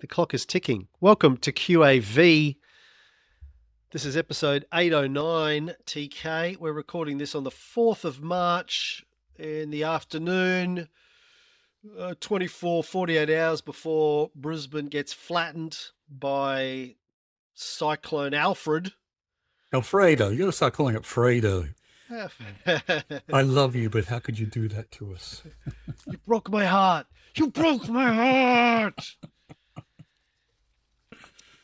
The clock is ticking. Welcome to QAV. This is episode 809, TK. We're recording this on the 4th of March in the afternoon, 48 hours before Brisbane gets flattened by Cyclone Alfred. Alfredo, you gotta start calling it Fredo. I love you, but how could you do that to us? You broke my heart. You broke my heart.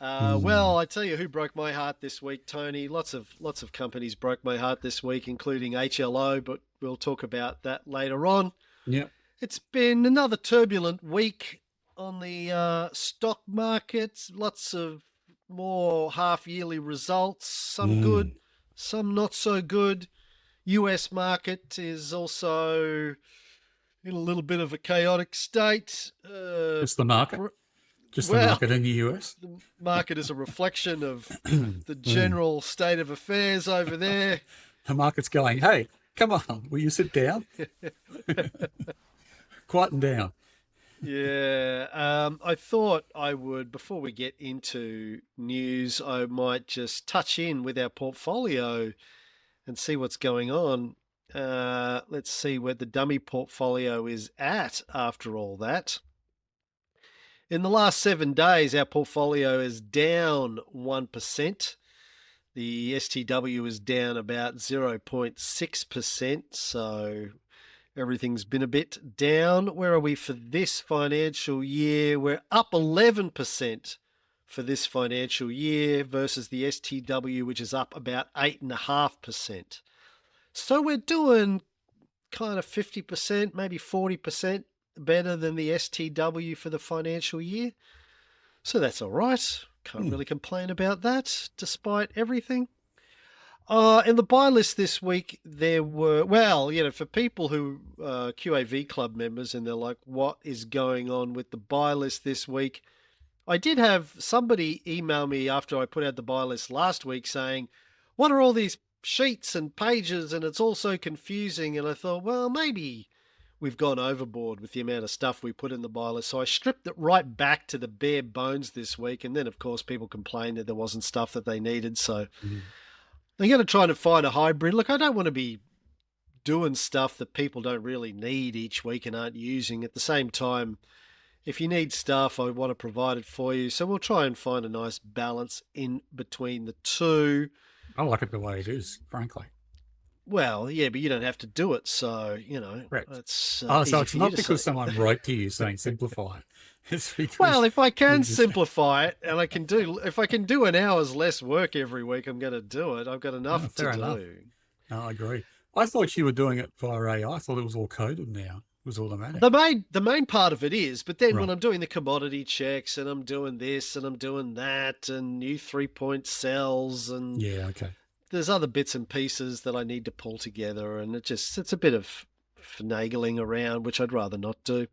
Well, I tell you who broke my heart this week, Tony. Lots of companies broke my heart this week, including HLO, but we'll talk about that later on. Yeah. It's been another turbulent week on the stock markets. Lots of more half-yearly results, some good, some not so good. US market is also in a little bit of a chaotic state. It's the market? The market in the US? The market is a reflection of the general state of affairs over there. The market's going, hey, come on, will you sit down? Quieten down. Yeah, I thought I would, before we get into news, I might just touch in with our portfolio and see what's going on. Let's see where the dummy portfolio is at after all that. In the last 7 days, our portfolio is down 1%. The STW is down about 0.6%, so everything's been a bit down. Where are we for this financial year? We're up 11% for this financial year versus the STW, which is up about 8.5%. So we're doing kind of 50%, maybe 40% better than the STW for the financial year. So that's all right. Can't really complain about that, despite everything. In the buy list this week, there were, for people who QAV club members, and they're like, what is going on with the buy list this week? I did have somebody email me after I put out the buy list last week saying, what are all these sheets and pages, and it's all so confusing. And I thought, well, maybe we've gone overboard with the amount of stuff we put in the buy list. So I stripped it right back to the bare bones this week. And then, of course, people complained that there wasn't stuff that they needed. So I'm going to try to find a hybrid. Look, I don't want to be doing stuff that people don't really need each week and aren't using. At the same time, if you need stuff, I want to provide it for you. So we'll try and find a nice balance in between the two. I like it the way it is, frankly. Well, yeah, but you don't have to do it, so, Right. it's so it's not because someone wrote to you saying simplify it. It's because well, if I can simplify it, and if I can do an hour's less work every week, I'm going to do it. I've got enough to do. No, I agree. I thought you were doing it via AI. I thought it was all coded now. It was automatic. The main part of it is, but then when I'm doing the commodity checks and I'm doing this and I'm doing that and new 3-point cells and there's other bits and pieces that I need to pull together, and it's a bit of finagling around, which I'd rather not do.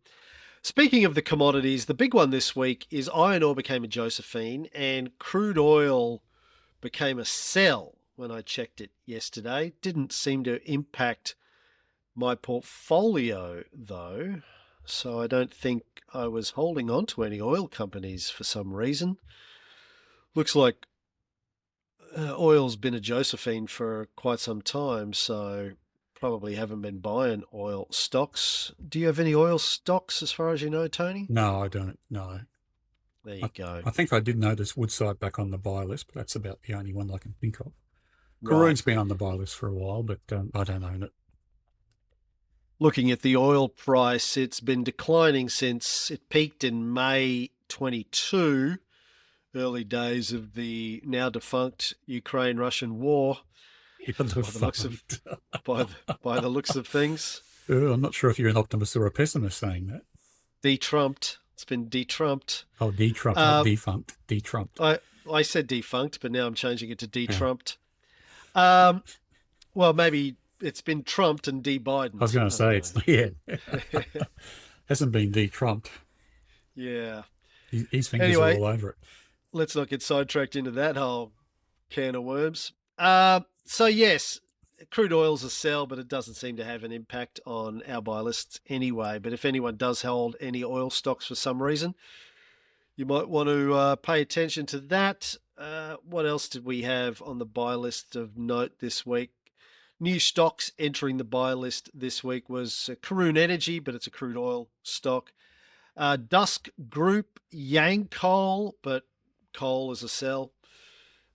Speaking of the commodities, the big one this week is iron ore became a Josephine and crude oil became a sell when I checked it yesterday. Didn't seem to impact my portfolio, though, so I don't think I was holding on to any oil companies for some reason. Looks like oil's been a Josephine for quite some time, so probably haven't been buying oil stocks. Do you have any oil stocks as far as you know, Tony? No, I don't. No. There you go. I think I did notice Woodside back on the buy list, but that's about the only one I can think of. Karoon's been on the buy list for a while, but I don't own it. Looking at the oil price, it's been declining since it peaked in May 22, early days of the now defunct Ukraine-Russian war. By the looks of things. I'm not sure if you're an optimist or a pessimist saying that. De-Trumped. It's been de-Trumped. Oh, de-Trumped, not defunct. De-Trumped. I said defunct, but now I'm changing it to de-Trumped. Yeah. Well, maybe it's been trumped and de-Biden. I was going to say, hasn't been de-Trumped. Yeah. His fingers are all over it. Let's not get sidetracked into that whole can of worms. So yes, crude oil's a sell, but it doesn't seem to have an impact on our buy lists anyway. But if anyone does hold any oil stocks for some reason, You might want to pay attention to that. What else did we have on the buy list of note this week? New stocks entering the buy list this week was Karoon Energy, but it's a crude oil stock. Dusk Group, Yancoal, but coal is a sell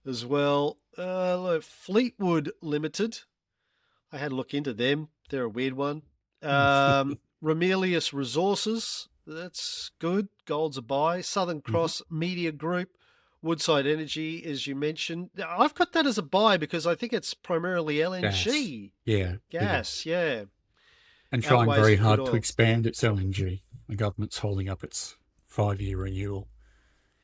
as well. Fleetwood Limited, I had a look into them. They're a weird one. Ramelius Resources, that's good. Gold's a buy. Southern Cross Media Group, Woodside Energy, as you mentioned. I've got that as a buy because I think it's primarily Gas. LNG. Yeah. Gas, yeah. And trying Outweighs very the crude hard to oil. expand its LNG. The government's holding up its 5-year renewal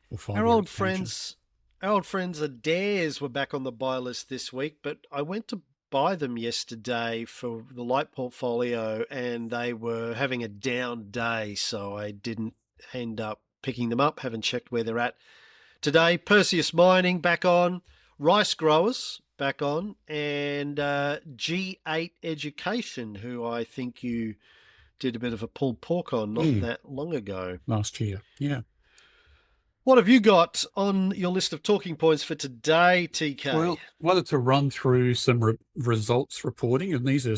or Our 5-year old extension. friends, our old friends Adares were back on the buy list this week, but I went to buy them yesterday for the light portfolio and they were having a down day, so I didn't end up picking them up. Haven't checked where they're at today. Perseus Mining back on, Rice Growers back on, and G8 Education, who I think you did a bit of a pulled pork on not that long ago. Last year. Yeah. What have you got on your list of talking points for today, TK? Well, wanted to run through some results reporting, and these are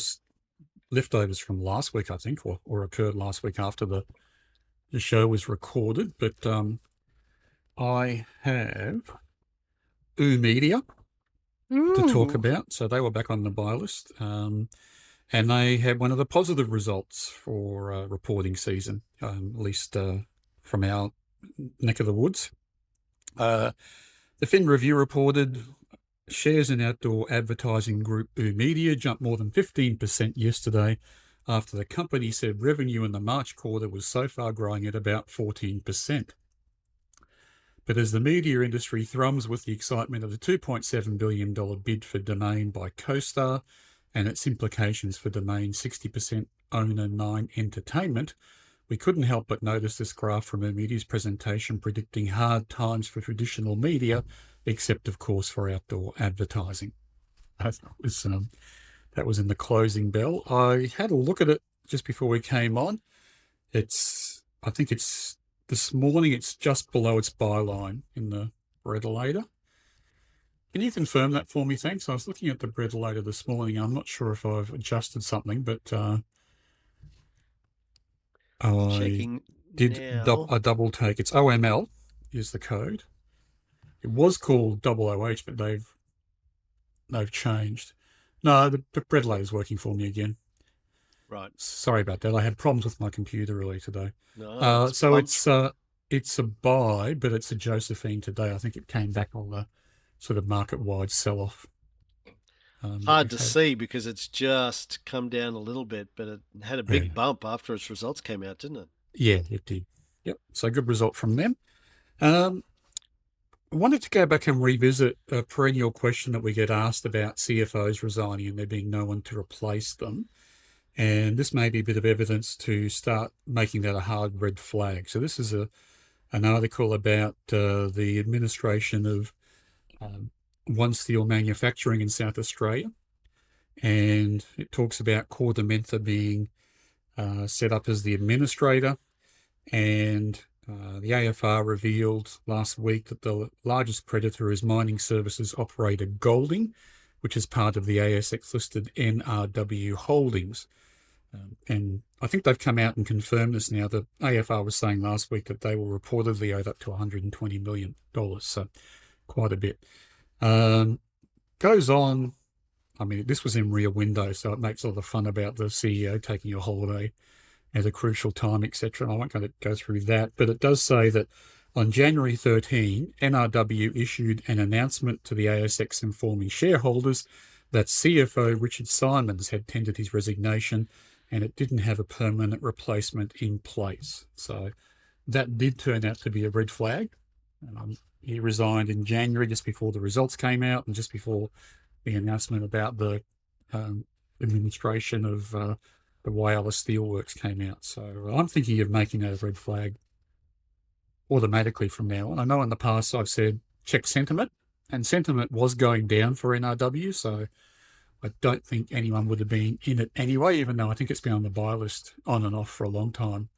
leftovers from last week, I think, or occurred last week after the show was recorded. But I have Media to talk about. So they were back on the buy list. And they had one of the positive results for reporting season, at least from our neck of the woods. The Fin Review reported shares in outdoor advertising group Media jumped more than 15% yesterday after the company said revenue in the March quarter was so far growing at about 14%. But as the media industry thrums with the excitement of the $2.7 billion bid for Domain by CoStar and its implications for Domain 60% owner Nine Entertainment, we couldn't help but notice this graph from Media's presentation predicting hard times for traditional media, except, of course, for outdoor advertising. That was in the closing bell. I had a look at it just before we came on. I think it's this morning, it's just below its buy line in the Breadolator. Can you confirm that for me? Thanks. I was looking at the Breadolator this morning. I'm not sure if I've adjusted something, but I Checking did now. a double take. It's OML is the code. It was called OOH, but they've changed. No, the Breadolator is working for me again. Right. Sorry about that. I had problems with my computer earlier today. No, So it's a buy, but it's a Josephine today. I think it came back on the sort of market-wide sell-off. hard to see because it's just come down a little bit, but it had a big bump after its results came out, didn't it? Yeah, it did. Yep. So good result from them. I wanted to go back and revisit a perennial question that we get asked about CFOs resigning and there being no one to replace them. And this may be a bit of evidence to start making that a hard red flag. So this is an article about the administration of One Steel Manufacturing in South Australia. And it talks about Cordamenta being set up as the administrator. And the AFR revealed last week that the largest creditor is mining services operator Golding, which is part of the ASX-listed NRW Holdings. And I think they've come out and confirmed this now. The AFR was saying last week that they will reportedly owe up to $120 million, so quite a bit. Goes on, I mean, this was in Rear Window, so it makes all the fun about the CEO taking a holiday at a crucial time, etc. I won't go through that, but it does say that on January 13, NRW issued an announcement to the ASX informing shareholders that CFO Richard Simons had tendered his resignation and it didn't have a permanent replacement in place. So that did turn out to be a red flag. He resigned in January, just before the results came out and just before the announcement about the administration of the Whyalla Steelworks came out. So I'm thinking of making that a red flag automatically from now on. I know in the past I've said check sentiment, and sentiment was going down for NRW, so I don't think anyone would have been in it anyway, even though I think it's been on the buy list on and off for a long time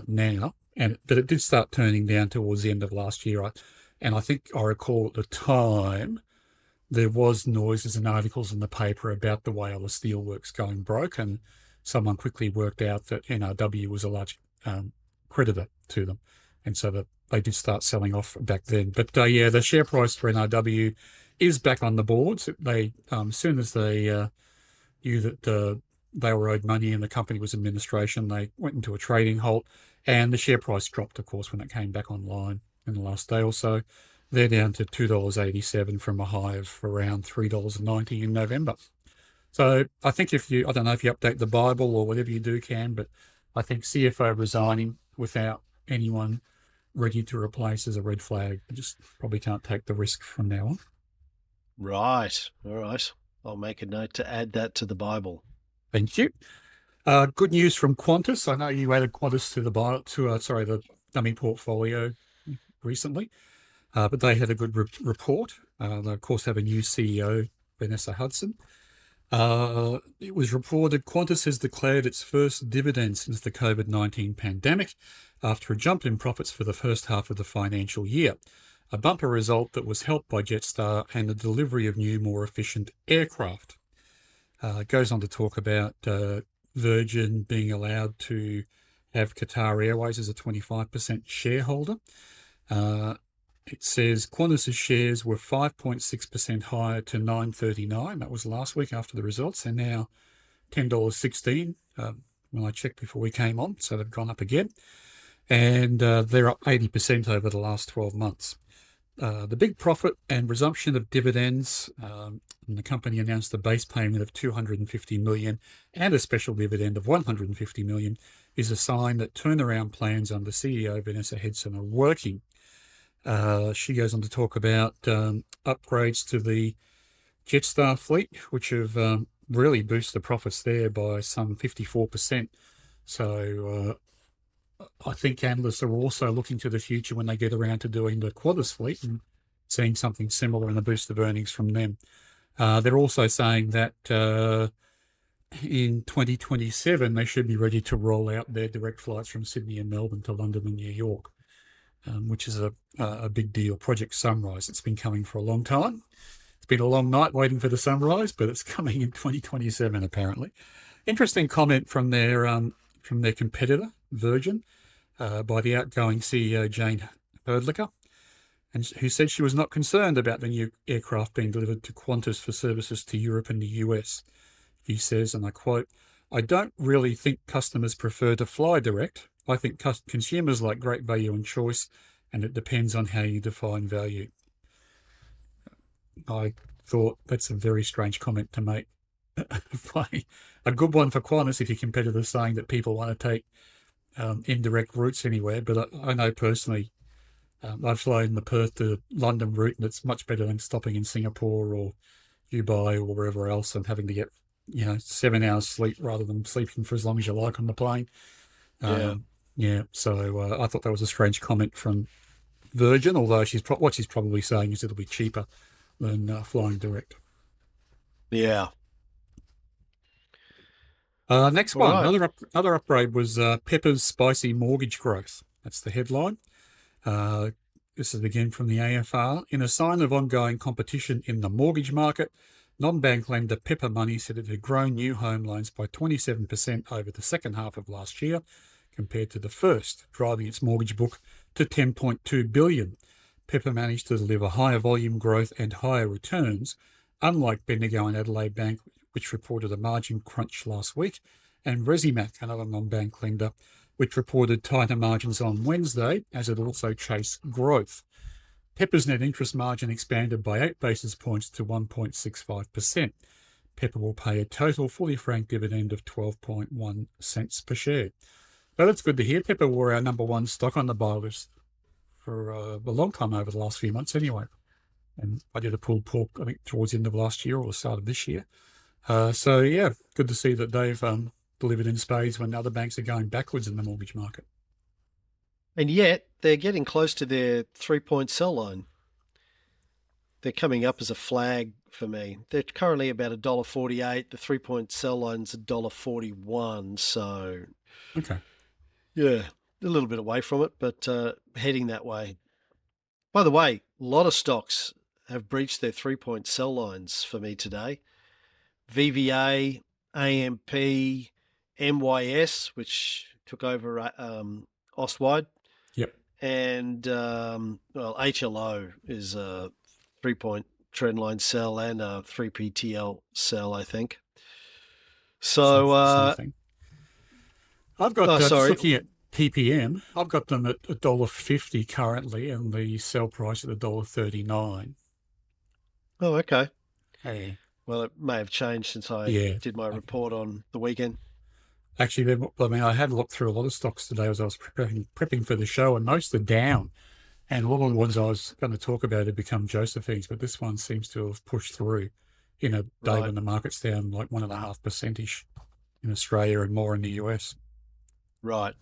now. but it did start turning down towards the end of last year. And I think I recall at the time there was noises and articles in the paper about the way all the steelworks going broke, and someone quickly worked out that NRW was a large creditor to them, and so that they did start selling off back then. But yeah, the share price for NRW is back on the boards. They as soon as they knew that they were owed money and the company was in administration, they went into a trading halt, and the share price dropped, of course, when it came back online in the last day or so. They're down to $2.87 from a high of around $3.90 in November. So I think I don't know if you update the Bible or whatever you do, Cam, but I think CFO resigning without anyone ready to replace is a red flag. I just probably can't take the risk from now on. Right. All right. I'll make a note to add that to the Bible. Thank you. Good news from Qantas. I know you added Qantas to the dummy portfolio recently, but they had a good report. They of course have a new CEO, Vanessa Hudson. It was reported Qantas has declared its first dividend since the COVID-19 pandemic after a jump in profits for the first half of the financial year, a bumper result that was helped by Jetstar and the delivery of new, more efficient aircraft. It goes on to talk about Virgin being allowed to have Qatar Airways as a 25% shareholder. It says Qantas's shares were 5.6% higher to $9.39. That was last week after the results. They're now $10.16 when I checked before we came on, so they've gone up again. And they're up 80% over the last 12 months. The big profit and resumption of dividends, and the company announced a base payment of $250 million and a special dividend of $150 million, is a sign that turnaround plans under CEO Vanessa Hudson are working. She goes on to talk about upgrades to the Jetstar fleet, which have really boosted the profits there by some 54%. So I think analysts are also looking to the future when they get around to doing the Qantas fleet and seeing something similar in the boost of earnings from them. They're also saying that in 2027, they should be ready to roll out their direct flights from Sydney and Melbourne to London and New York, which is a big deal. Project Sunrise, it's been coming for a long time. It's been a long night waiting for the sunrise, but it's coming in 2027, apparently. Interesting comment from their competitor, Virgin, by the outgoing CEO, Jane Herdlicker, and who said she was not concerned about the new aircraft being delivered to Qantas for services to Europe and the US. He says, and I quote, "I don't really think customers prefer to fly direct. I think consumers like great value and choice, and it depends on how you define value." I thought that's a very strange comment to make. A good one for Qantas if your competitor's saying that people want to take indirect routes anywhere. But I know personally, I've flown the Perth to London route, and it's much better than stopping in Singapore or Dubai or wherever else and having to get 7 hours sleep rather than sleeping for as long as you like on the plane. So I thought that was a strange comment from Virgin, although what she's probably saying is it'll be cheaper than flying direct. Yeah. Next All one, right. another upgrade was Pepper's spicy mortgage growth. That's the headline. This is again from the AFR. In a sign of ongoing competition in the mortgage market, non-bank lender Pepper Money said it had grown new home loans by 27% over the second half of last year compared to the first, driving its mortgage book to $10.2 billion. Pepper managed to deliver higher volume growth and higher returns, unlike Bendigo and Adelaide Bank, which reported a margin crunch last week, and Resimac, another non-bank lender, which reported tighter margins on Wednesday as it also chased growth. Pepper's net interest margin expanded by 8 basis points to 1.65%. Pepper will pay a total fully franked dividend of 12.1 cents per share. So that's good to hear. Pepper were our number one stock on the buy list for a long time over the last few months anyway. And I did a pulled pork, I think, towards the end of last year or the start of this year. So, yeah, good to see that they've delivered in spades when other banks are going backwards in the mortgage market. And yet they're getting close to their 3-point sell line. They're coming up as a flag for me. They're currently about $1.48. The 3-point sell line's $1.41. So, Okay. yeah. a little bit away from it, but heading that way. By the way, a lot of stocks have breached their 3-point sell lines for me today. VVA, AMP, MYS, which took over Ostwide, Yep. and HLO is a 3-point trend line sell and a 3PTL sell, I think. Same So, thing. I've got, just sorry. looking at TPM, I've got them at $1.50 currently and the sell price at $1.39. Oh, okay. Hey. Well, it may have changed since I Yeah. did my Okay. report on the weekend. Actually, I mean, I had looked through a lot of stocks today as I was prepping for the show, and most are down. And a lot of the ones I was going to talk about have become Josephine's, but this one seems to have pushed through in a day Right, when the market's down like 1.5% in Australia and more in the US. right.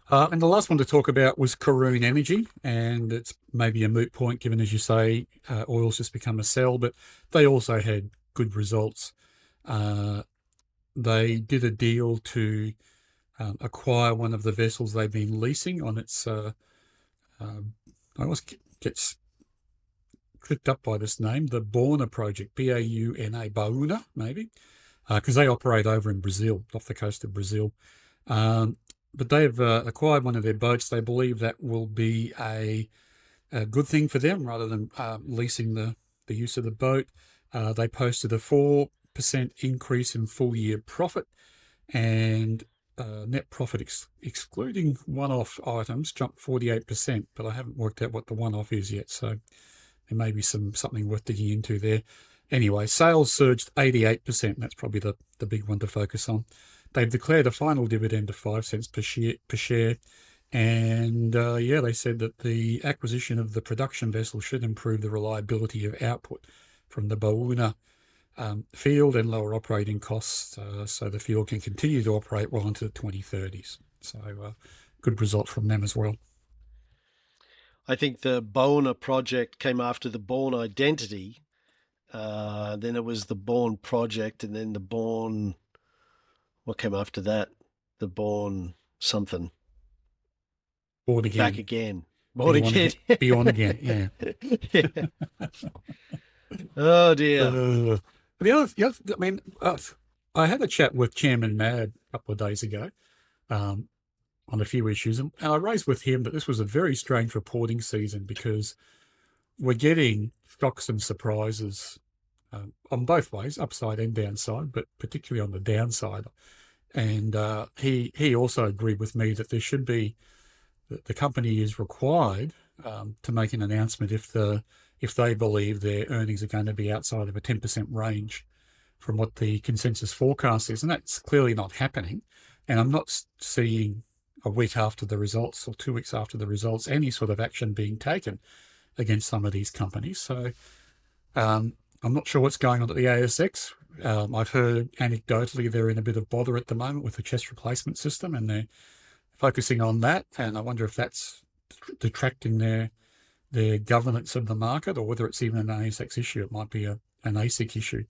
And the last one to talk about was Karoon Energy, and it's maybe a moot point given, as you say, oil's just become a sell, but they also had good results. Uh, they did a deal to acquire one of the vessels they've been leasing on its. I always get tripped up by this name, the Bauna project, Bauna, Bauna maybe, because they operate over in Brazil, off the coast of Brazil. But they've acquired one of their boats. They believe that will be a good thing for them rather than leasing the use of the boat. They posted a 4% increase in full year profit, and net profit excluding one-off items jumped 48%, but I haven't worked out what the one-off is yet, so there may be something worth digging into there. Anyway, sales surged 88%. That's probably the big one to focus on. They've declared a final dividend of 5 cents per share. And they said that the acquisition of the production vessel should improve the reliability of output from the Bauna field and lower operating costs, so the field can continue to operate well into the 2030s. So good result from them as well. I think the Bona project came after the Born Identity. Then it was the Born project, and then the Born. What came after that? The Born something. Born Back again, again. be Born on again. again, be on again. Yeah. Yeah. Oh dear. I mean, I had a chat with Chairman Mad a couple of days ago on a few issues, and I raised with him that this was a very strange reporting season because we're getting shocks and surprises on both ways, upside and downside, but particularly on the downside. And he also agreed with me that there should be the company is required to make an announcement if they believe their earnings are going to be outside of a 10% range from what the consensus forecast is, and that's clearly not happening. And I'm not seeing a week after the results or 2 weeks after the results any sort of action being taken against some of these companies. So I'm not sure what's going on at the ASX. I've heard anecdotally they're in a bit of bother at the moment with the chest replacement system, and they're focusing on that. And I wonder if that's detracting their governance of the market, or whether it's even an ASX issue. It might be an ASIC issue.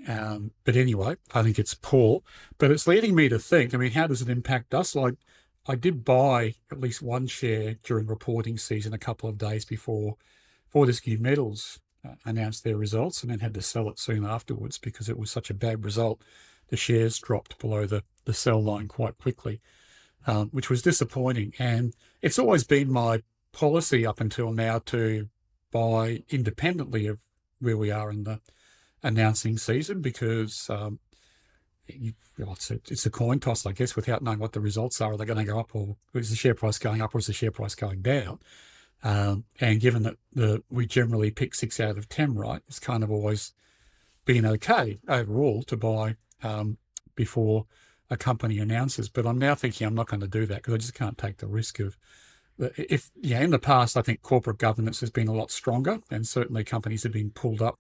But anyway, I think it's poor. But it's leading me to think, I mean, how does it impact us? Like, I did buy at least one share during reporting season a couple of days before Fortescue Metals announced their results, and then had to sell it soon afterwards because it was such a bad result. The shares dropped below the sell line quite quickly, which was disappointing. And it's always been my policy up until now to buy independently of where we are in the announcing season, because it's a coin toss, I guess, without knowing what the results are. Are they going to go up, or is the share price going up, or is the share price going down? And given that we generally pick 6 out of 10 right, it's kind of always been okay overall to buy before a company announces. But I'm now thinking I'm not going to do that because I just can't take the risk of in the past, I think corporate governance has been a lot stronger, and certainly companies have been pulled up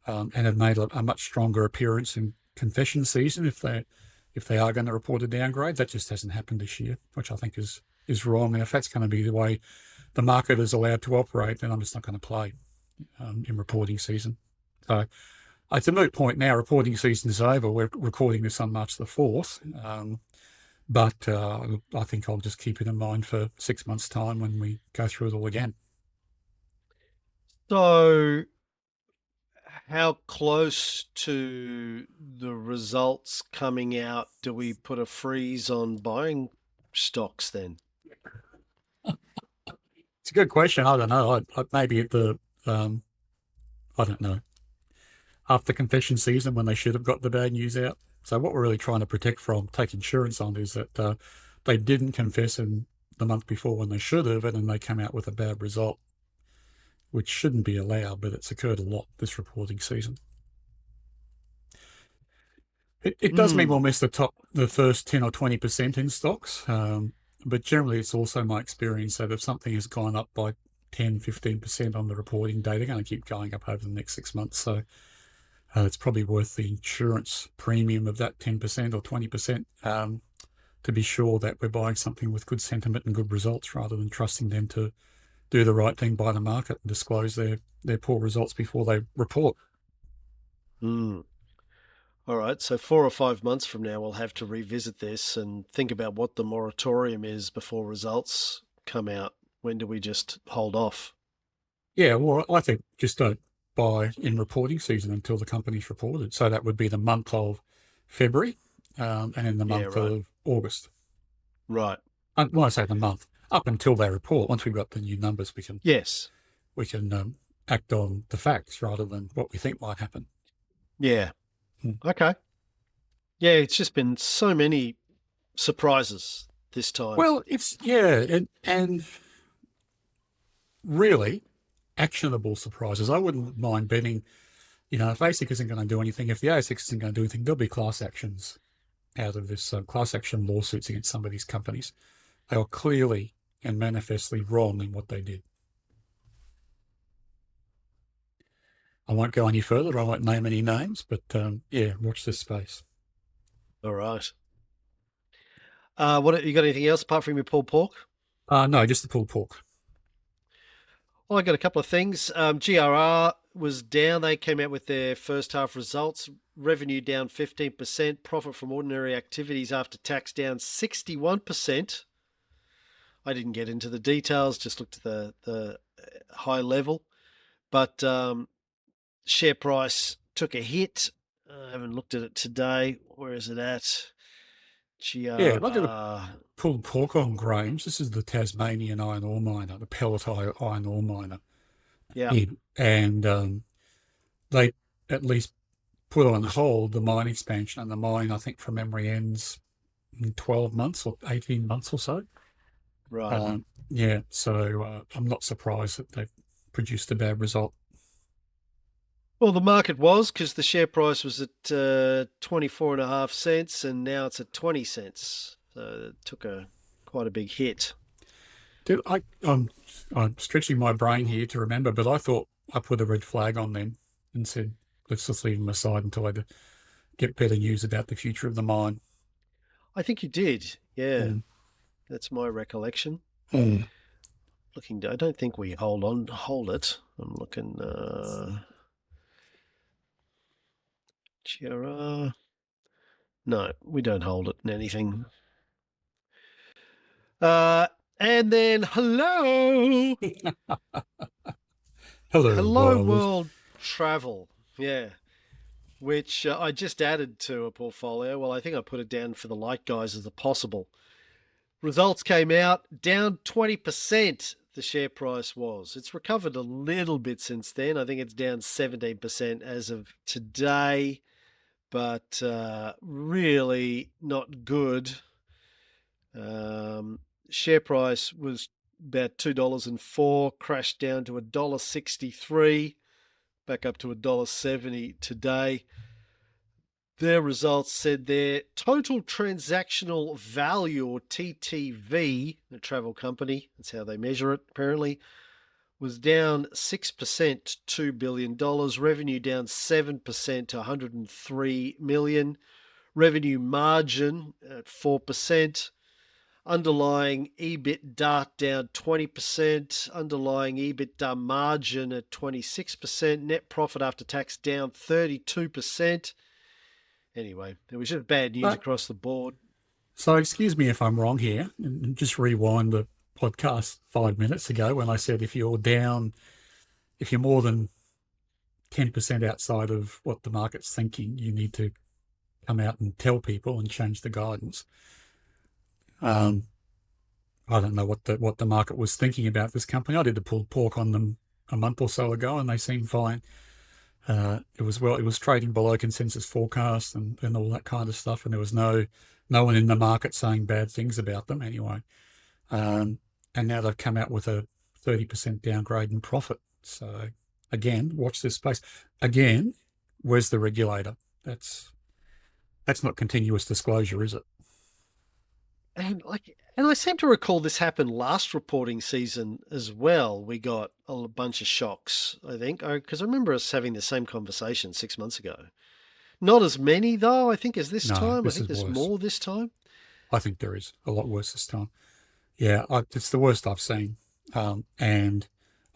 and have made a much stronger appearance in confession season if they are going to report a downgrade. That just hasn't happened this year, which I think is wrong. And if that's going to be the way the market is allowed to operate, then I'm just not going to play in reporting season. So it's a moot point now. Reporting season is over. We're recording this on March the 4th. But I think I'll just keep it in mind for 6 months' time when we go through it all again. So, how close to the results coming out do we put a freeze on buying stocks then? It's a good question. I don't know. Maybe at the, um, I don't know, after confession season when they should have got the bad news out. So what we're really trying to protect from, take insurance on, is that they didn't confess in the month before when they should have, and then they come out with a bad result, which shouldn't be allowed, but it's occurred a lot this reporting season. It does mean we'll Hmm. miss the first 10 or 20% in stocks. But generally, it's also my experience that if something has gone up by 10, 15% on the reporting date, they're going to keep going up over the next 6 months. So it's probably worth the insurance premium of that 10% or 20% to be sure that we're buying something with good sentiment and good results rather than trusting them to do the right thing by the market and disclose their poor results before they report. Hmm. All right. So 4 or 5 months from now, we'll have to revisit this and think about what the moratorium is before results come out. When do we just hold off? Yeah, well, I think just don't buy in reporting season until the company's reported. So that would be the month of February, and in the Yeah, month right. of August. Right. When I say the month, up until they report, once we've got the new numbers, Yes. we can act on the facts rather than what we think might happen. Yeah. Hmm. Okay. Yeah, it's just been so many surprises this time. Well, it's yeah, and really actionable surprises. I wouldn't mind betting, if ASIC isn't going to do anything, if the ASX isn't going to do anything, there'll be class actions out of this class action lawsuits against some of these companies. They were clearly and manifestly wrong in what they did. I won't go any further. I won't name any names, but yeah, watch this space. All right. What you got? Anything else apart from your pulled pork? No, just the pulled pork. Well, I got a couple of things. GRR was down. They came out with their first half results. Revenue down 15%. Profit from ordinary activities after tax down 61%. I didn't get into the details, just looked at the high level. But share price took a hit. I haven't looked at it today. Where is it at? Yeah, look at the GRR. pulled pork on Grange. This is the Tasmanian iron ore miner, the pellet iron ore miner. Yeah, Yeah. And they at least put on hold the mine expansion, and the mine, I think, from memory, ends in 12 months or 18 months or so. right. Yeah, so I'm not surprised that they've produced a bad result. Well, the market was because the share price was at 24.5 cents and now it's at 20 cents. So it took quite a big hit. I'm stretching my brain here to remember, but I thought I put a red flag on them and said, let's just leave them aside until I get better news about the future of the mine. I think you did. Yeah, Mm. that's my recollection. Mm. I don't think we hold it. I'm looking, GRR. No, we don't hold it in anything. Uh, and then Hello, hello world. world travel. Yeah. Which I just added to a portfolio. Well, I think I put it down for the light guys as a possible. Results came out down 20%. The share price was. It's recovered a little bit since then. I think it's down 17% as of today, but really not good. Um, Share price was about $2.04, crashed down to $1.63, back up to $1.70 today. Their results said their total transactional value, or TTV, the travel company, that's how they measure it apparently, was down 6% to $2 billion. Revenue down 7% to $103 million. Revenue margin at 4%. Underlying EBITDA down 20%. Underlying EBITDA margin at 26%. Net profit after tax down 32%. Anyway, it was just bad news But across the board. So excuse me if I'm wrong here, and just rewind the podcast 5 minutes ago when I said if you're down, if you're more than 10% outside of what the market's thinking, you need to come out and tell people and change the guidance. Um, I don't know what the market was thinking about this company. I did the pulled pork on them a month or so ago, and they seemed fine. It was trading below consensus forecast and all that kind of stuff, and there was no one in the market saying bad things about them anyway. Um, and now they've come out with a 30% downgrade in profit. So again, watch this space. Again, where's the regulator? That's that's not continuous disclosure, is it? And I seem to recall this happened last reporting season as well. We got a bunch of shocks, I think, because I remember us having the same conversation 6 months ago. Not as many though, I think, as this No, time. I this think is there's worse. more this time. I think there is a lot worse this time. Yeah, it's the worst I've seen. And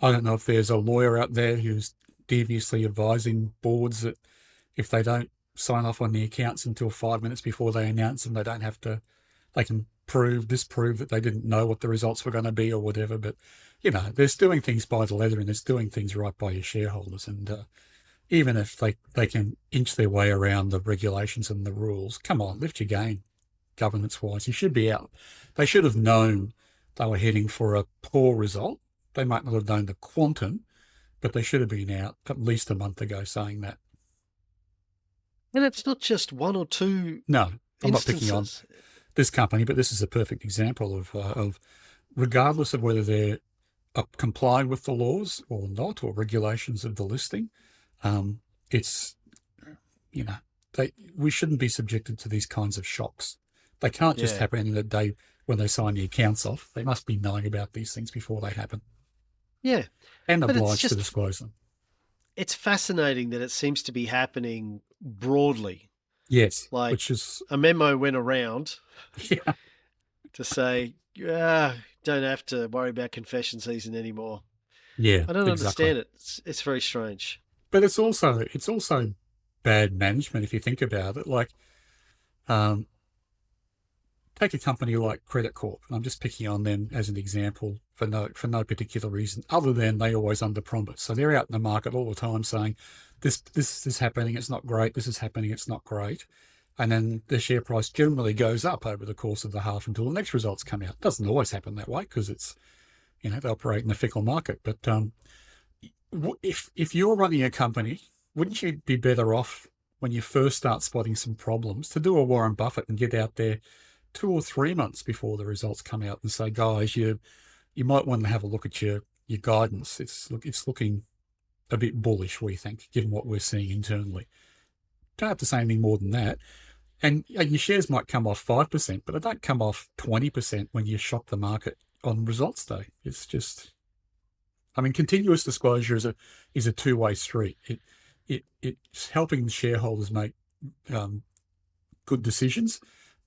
I don't know if there's a lawyer out there who's deviously advising boards that if they don't sign off on the accounts until 5 minutes before they announce them, they don't have to, they can disprove that they didn't know what the results were going to be or whatever. But, there's doing things by the letter and there's doing things right by your shareholders. And even if they can inch their way around the regulations and the rules, come on, lift your game governance wise. You should be out. They should have known they were heading for a poor result. They might not have known the quantum, but they should have been out at least a month ago saying that. And it's not just one or two No, I'm not picking on instances. this company, but this is a perfect example of regardless of whether they're complying with the laws or not, or regulations of the listing, it's, you know, we shouldn't be subjected to these kinds of shocks. They can't just Yeah. happen in the day when they sign the accounts off. They must be knowing about these things before they happen Yeah. and But it's obliged to just, disclose them. it's fascinating that it seems to be happening broadly. Yes, Like which is, a memo went around yeah, to say, don't have to worry about confession season anymore. yeah, I don't exactly. understand it. It's very strange. But it's also bad management if you think about it. Like, um, take a company like Credit Corp. I'm just picking on them as an example for no particular reason, other than they always underpromise. So they're out in the market all the time saying, this is happening, it's not great. This is happening, it's not great. And then the share price generally goes up over the course of the half until the next results come out. It doesn't always happen that way because it's, they operate in a fickle market. But if you're running a company, wouldn't you be better off when you first start spotting some problems to do a Warren Buffett and get out there 2 or 3 months before the results come out and say, guys, you might want to have a look at your guidance. It's looking a bit bullish, we think, given what we're seeing internally. Don't have to say anything more than that. And your shares might come off 5%, but they don't come off 20% when you shock the market on results day. It's just, I mean, continuous disclosure is a two-way street. It's helping the shareholders make good decisions,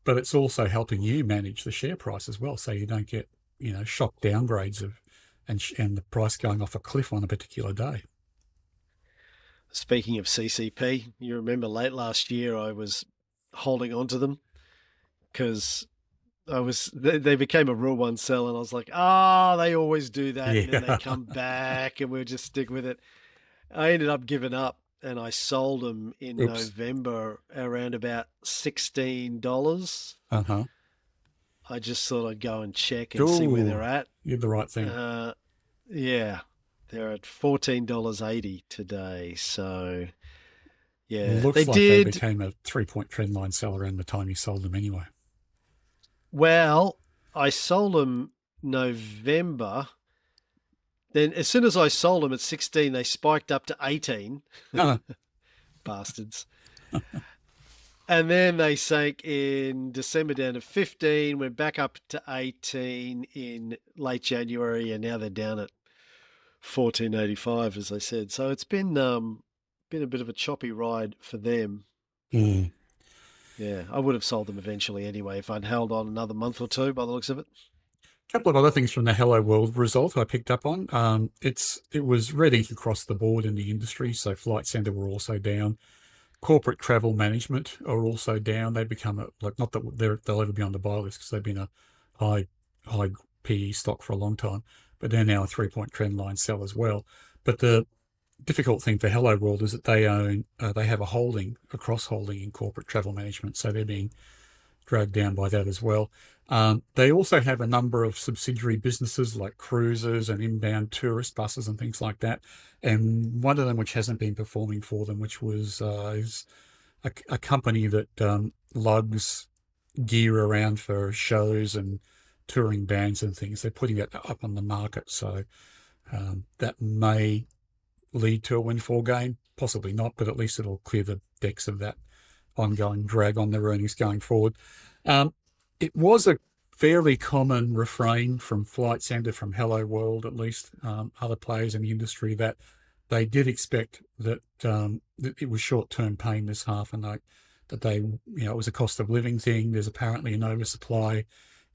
but it's also helping you manage the share price as well, so you don't get shock downgrades and the price going off a cliff on a particular day. Speaking of CCP, you remember late last year I was holding on to them because they became a rule one sell, and I was like, they always do that, and then they Yeah. come back, and we'll just stick with it. I ended up giving up, and I sold them in Oops. November around about $16. Uh huh. I just thought I'd go and check and see where they're Oh, at. you did the right thing. Uh, yeah, they're at $14.80 today. So yeah, they Looks like they did became a 3-point trend line sell around the time you sold them anyway. well. I sold them November. Then as soon as I sold them at 16, they spiked up to 18. No, Bastards. And then they sank in December down to 15, went back up to 18 in late January, and now they're down at 14.85, as I said. So it's been a bit of a choppy ride for them. mm. Yeah, I would have sold them eventually anyway if I'd held on another month or two by the looks of it. A couple of other things from the Hello World result I picked up on. It was red ink across the board in the industry, so Flight Centre were also down. corporate travel management are also down. They become like, not that they'll ever be on the buy list because they've been a high high PE stock for a long time, but they're now a 3-point trend line sell as well. But the difficult thing for Hello World is that they have a cross holding in corporate travel management, so they're being dragged down by that as well. They also have a number of subsidiary businesses like cruises and inbound tourist buses and things like that. And one of them, which hasn't been performing for them, which was is a company that lugs gear around for shows and touring bands and things. They're putting that up on the market, so that may lead to a windfall gain. Possibly not, but at least it'll clear the decks of that ongoing drag on their earnings going forward. It was a fairly common refrain from Flight Centre, from Hello World, at least other players in the industry, that they did expect that it was short-term pain this half, and it was a cost of living thing. There's apparently an oversupply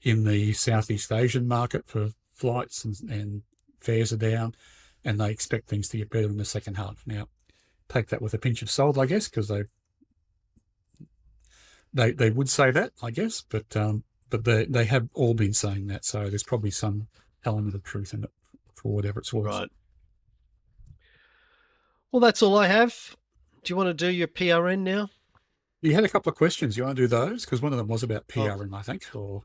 in the Southeast Asian market for flights, and fares are down, and they expect things to get better in the second half. Now, take that with a pinch of salt, I guess, because they would say that, I guess, but they have all been saying that, so there's probably some element of truth in it for whatever it's worth. Right. Well, that's all I have. Do you want to do your PRN now? You had a couple of questions. You want to do those? Because one of them was about Oh, PRN, I think, or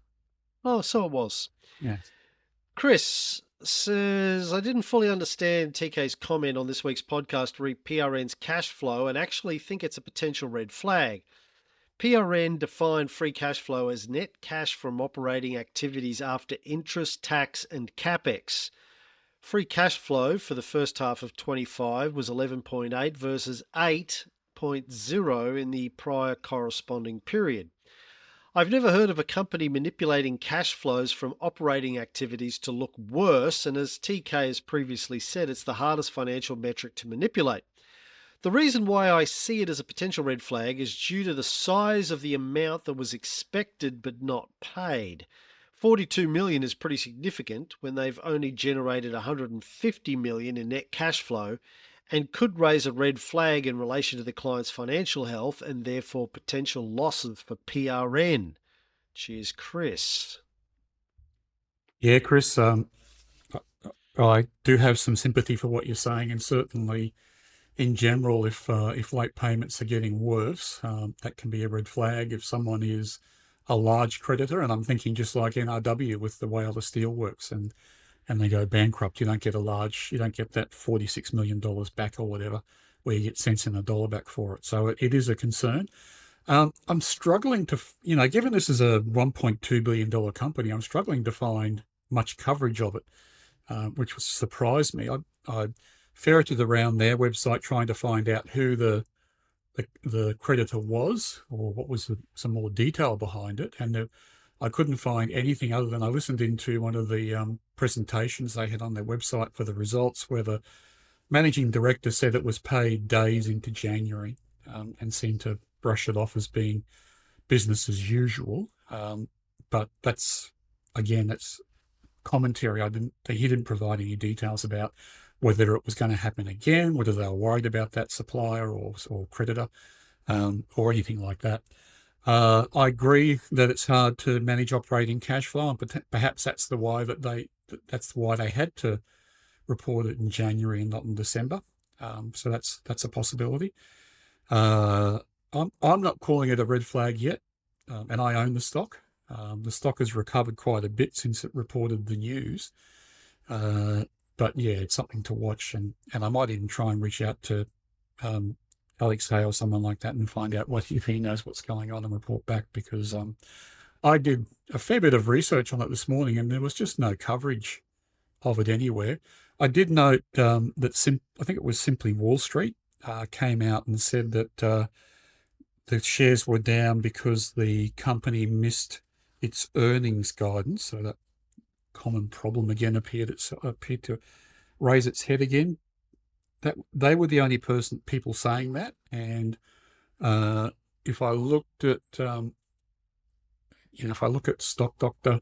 so it was. yeah. Chris says, I didn't fully understand TK's comment on this week's podcast re PRN's cash flow and actually think it's a potential red flag. PRN defined free cash flow as net cash from operating activities after interest, tax, and capex. Free cash flow for the first half of 25 was 11.8 versus 8.0 in the prior corresponding period. I've never heard of a company manipulating cash flows from operating activities to look worse, and as TK has previously said, it's the hardest financial metric to manipulate. The reason why I see it as a potential red flag is due to the size of the amount that was expected but not paid. 42 million is pretty significant when they've only generated 150 million in net cash flow, and could raise a red flag in relation to the client's financial health and therefore potential losses for PRN. Cheers, Chris. Yeah, Chris, I do have some sympathy for what you're saying, and certainly in general, if late payments are getting worse, that can be a red flag. If someone is a large creditor, and I'm thinking just like NRW with the way all the steel works, and they go bankrupt, you don't get that $46 million back or whatever, where you get cents in a dollar back for it. So it is a concern. I'm struggling to, given this is a $1.2 billion company, I'm struggling to find much coverage of it, which surprised me. I ferreted around their website trying to find out who the creditor was, or what was some more detail behind it, and I couldn't find anything other than I listened into one of the presentations they had on their website for the results, where the managing director said it was paid days into January, and seemed to brush it off as being business as usual. But that's commentary. He didn't provide any details about whether it was going to happen again, whether they were worried about that supplier or creditor, or anything like that. I agree that it's hard to manage operating cash flow, and perhaps that's why they had to report it in January and not in December. So that's a possibility. I'm not calling it a red flag yet, and I own the stock. The stock has recovered quite a bit since it reported the news. But yeah, it's something to watch, and I might even try and reach out to Alex Hay or someone like that and find out if he knows what's going on and report back, because I did a fair bit of research on it this morning and there was just no coverage of it anywhere. I did note that I think it was Simply Wall Street came out and said that the shares were down because the company missed its earnings guidance, so that common problem again appeared to raise its head again. That they were the only people saying that, and if I looked at Stock Doctor,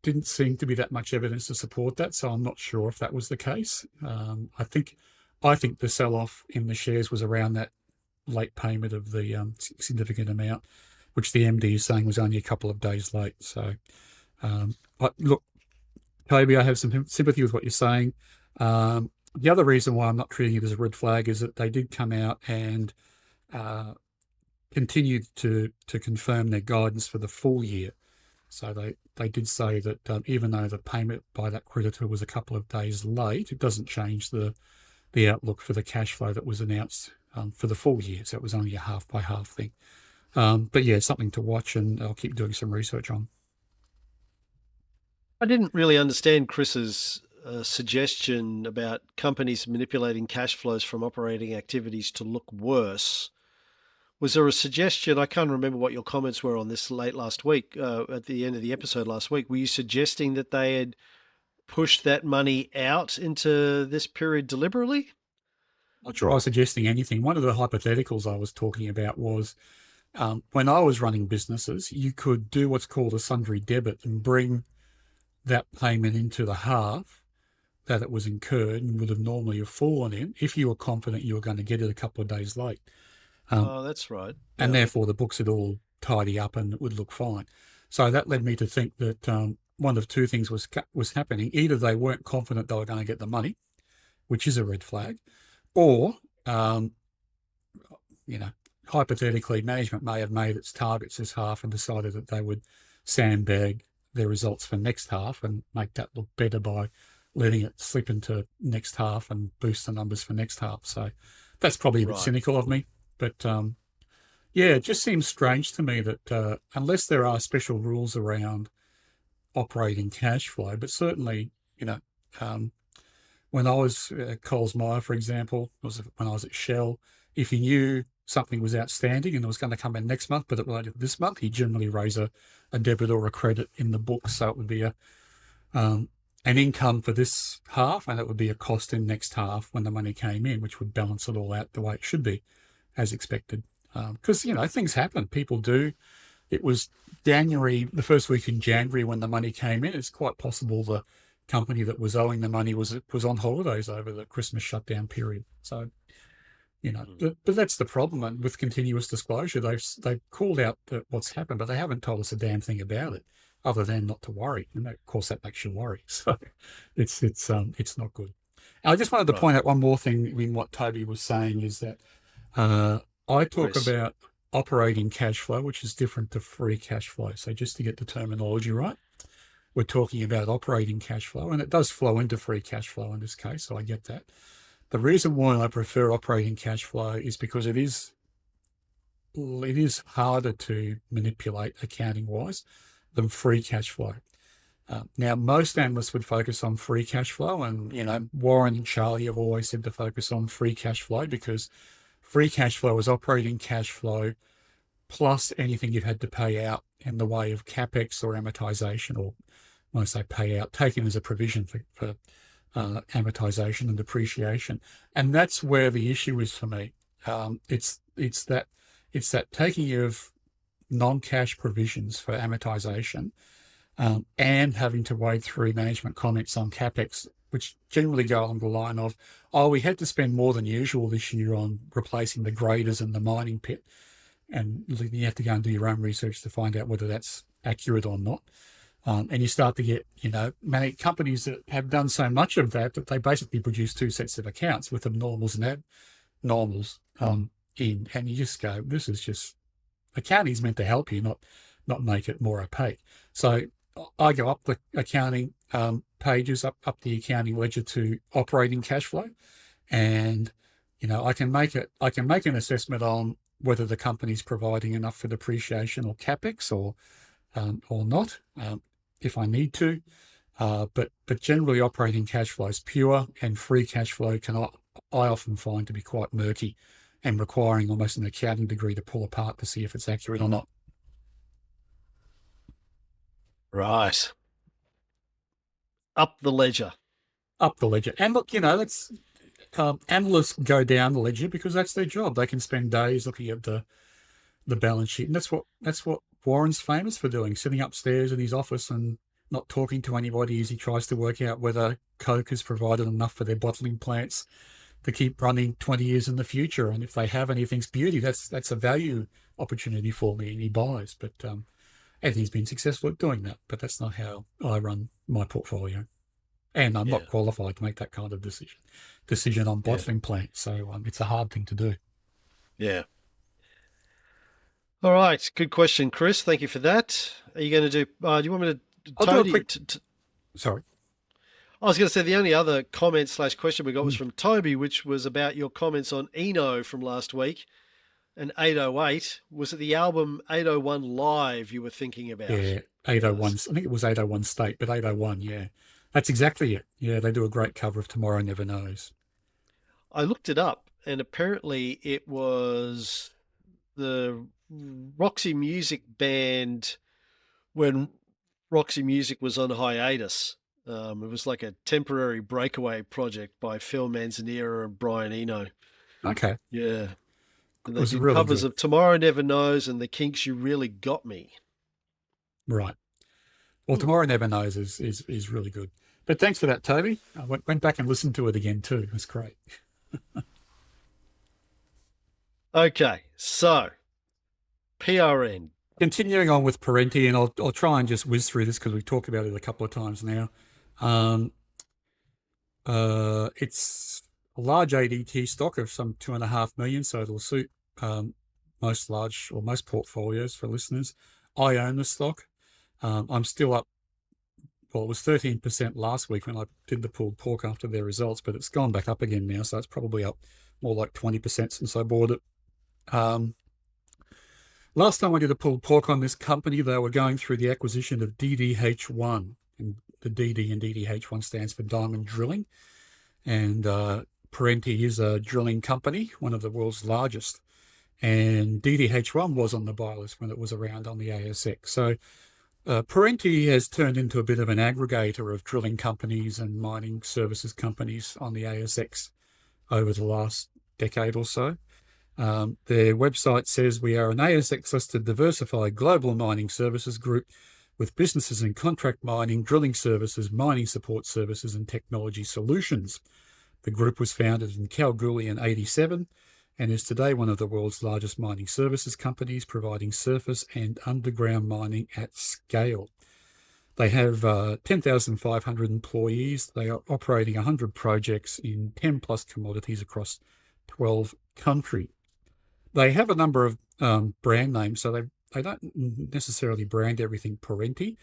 didn't seem to be that much evidence to support that, so I'm not sure if that was the case. I think the sell-off in the shares was around that late payment of the significant amount, which the MD is saying was only a couple of days late. So, look, Toby, I have some sympathy with what you're saying. The other reason why I'm not treating it as a red flag is that they did come out and continued to confirm their guidance for the full year. So they did say that even though the payment by that creditor was a couple of days late, it doesn't change the outlook for the cash flow that was announced for the full year. So it was only a half by half thing. But yeah, something to watch, and I'll keep doing some research on. I didn't really understand Chris's suggestion about companies manipulating cash flows from operating activities to look worse. Was there a suggestion? I can't remember what your comments were on this late last week, at the end of the episode last week. Were you suggesting that they had pushed that money out into this period deliberately? Not sure I was suggesting anything. One of the hypotheticals I was talking about was when I was running businesses, you could do what's called a sundry debit and bring that payment into the half that it was incurred and would have normally have fallen in if you were confident you were going to get it a couple of days late. Oh, that's right. And Yeah. therefore the books would all tidy up and it would look fine. So that led me to think that one of two things was happening. Either they weren't confident they were going to get the money, which is a red flag, or hypothetically, management may have made its targets this half and decided that they would sandbag their results for next half and make that look better by letting it slip into next half and boost the numbers for next half. So that's probably a bit cynical of me. But yeah, it just seems strange to me that unless there are special rules around operating cash flow, but certainly, when I was at Coles Myer, for example, when I was at Shell, if you knew something was outstanding and it was going to come in next month, but it related to this month, you generally raise a debit or a credit in the book. So it would be an income for this half, and it would be a cost in next half when the money came in, which would balance it all out the way it should be, as expected. Because, things happen. People do. It was January, the first week in January when the money came in. It's quite possible the company that was owing the money was on holidays over the Christmas shutdown period. So, but that's the problem. And with continuous disclosure, they've called out what's happened, but they haven't told us a damn thing about it, other than not to worry. And of course, that makes you worry. So it's not good. And I just wanted to point out one more thing in what Toby was saying is that I talk about operating cash flow, which is different to free cash flow. So just to get the terminology right, we're talking about operating cash flow, and it does flow into free cash flow in this case, so I get that. The reason why I prefer operating cash flow is because it is harder to manipulate accounting-wise than free cash flow. Now, most analysts would focus on free cash flow, and Warren and Charlie have always said to focus on free cash flow because free cash flow is operating cash flow plus anything you've had to pay out in the way of capex or amortization, or when I say pay out, taken as a provision for amortization and depreciation. And that's where the issue is for me. It's that taking of non-cash provisions for amortization and having to wade through management comments on capex, which generally go along the line of, we had to spend more than usual this year on replacing the graders in the mining pit. And you have to go and do your own research to find out whether that's accurate or not. And you start to get, many companies that have done so much of that they basically produce two sets of accounts with abnormals and abnormals in. And you just go, this is just, accounting is meant to help you, not make it more opaque. So I go up the accounting pages, up the accounting ledger to operating cash flow, and I can make an assessment on whether the company's providing enough for depreciation or capex or not, if I need to. But generally, operating cash flow is pure, and free cash flow I often find to be quite murky and requiring almost an accounting degree to pull apart to see if it's accurate or not. Right. Up the ledger. Up the ledger. And look, that's analysts go down the ledger because that's their job. They can spend days looking at the balance sheet, and that's what Warren's famous for doing, sitting upstairs in his office and not talking to anybody as he tries to work out whether Coke has provided enough for their bottling plants to keep running 20 years in the future. And if they have and he thinks beauty, that's a value opportunity for me, and he buys. But and he's been successful at doing that. But that's not how I run my portfolio. And I'm Yeah. not qualified to make that kind of decision on Yeah. bottling plants. So it's a hard thing to do. Yeah. All right. Good question, Chris. Thank you for that. Are you going to do? Do you want me to, I'll do a Toady? quick. Sorry. I was going to say the only other comment slash question we got was Mm. from Toby, which was about your comments on Eno from last week and 808. Was it the album 801 Live you were thinking about Yeah, with 801. us? I think it was 801 State, but 801. Yeah, that's exactly it. Yeah, they do a great cover of Tomorrow Never Knows. I looked it up, and apparently it was the Roxy Music band when Roxy Music was on hiatus. It was like a temporary breakaway project by Phil Manzanera and Brian Eno. Okay, Yeah. it And they was did really covers good. of Tomorrow Never Knows and The Kinks You Really Got Me. Right. Well, Hmm. Tomorrow Never Knows is really good. But thanks for that, Toby. I went back and listened to it again too. It was great. Okay, so PRN. Continuing on with Parenti, and I'll try and just whiz through this because we've talked about it a couple of times now. Um, it's a large ADT stock of some 2.5 million, so it'll suit most large or most portfolios for listeners. I own the stock. I'm still up. Well, it was 13% last week when I did the pulled pork after their results, but it's gone back up again now, so it's probably up more like 20% since I bought it. Last time I did a pulled pork on this company, they were going through the acquisition of DDH1, and the DD and DDH1 stands for Diamond Drilling. And Parenti is a drilling company, one of the world's largest. And DDH1 was on the buy list when it was around on the ASX. So Parenti has turned into a bit of an aggregator of drilling companies and mining services companies on the ASX over the last decade or so. Their website says we are an ASX-listed diversified global mining services group with businesses in contract mining, drilling services, mining support services, and technology solutions. The group was founded in Kalgoorlie in 1987 and is today one of the world's largest mining services companies, providing surface and underground mining at scale. They have 10,500 employees. They are operating 100 projects in 10 plus commodities across 12 countries. They have a number of brand names, so they don't necessarily brand everything Parenti.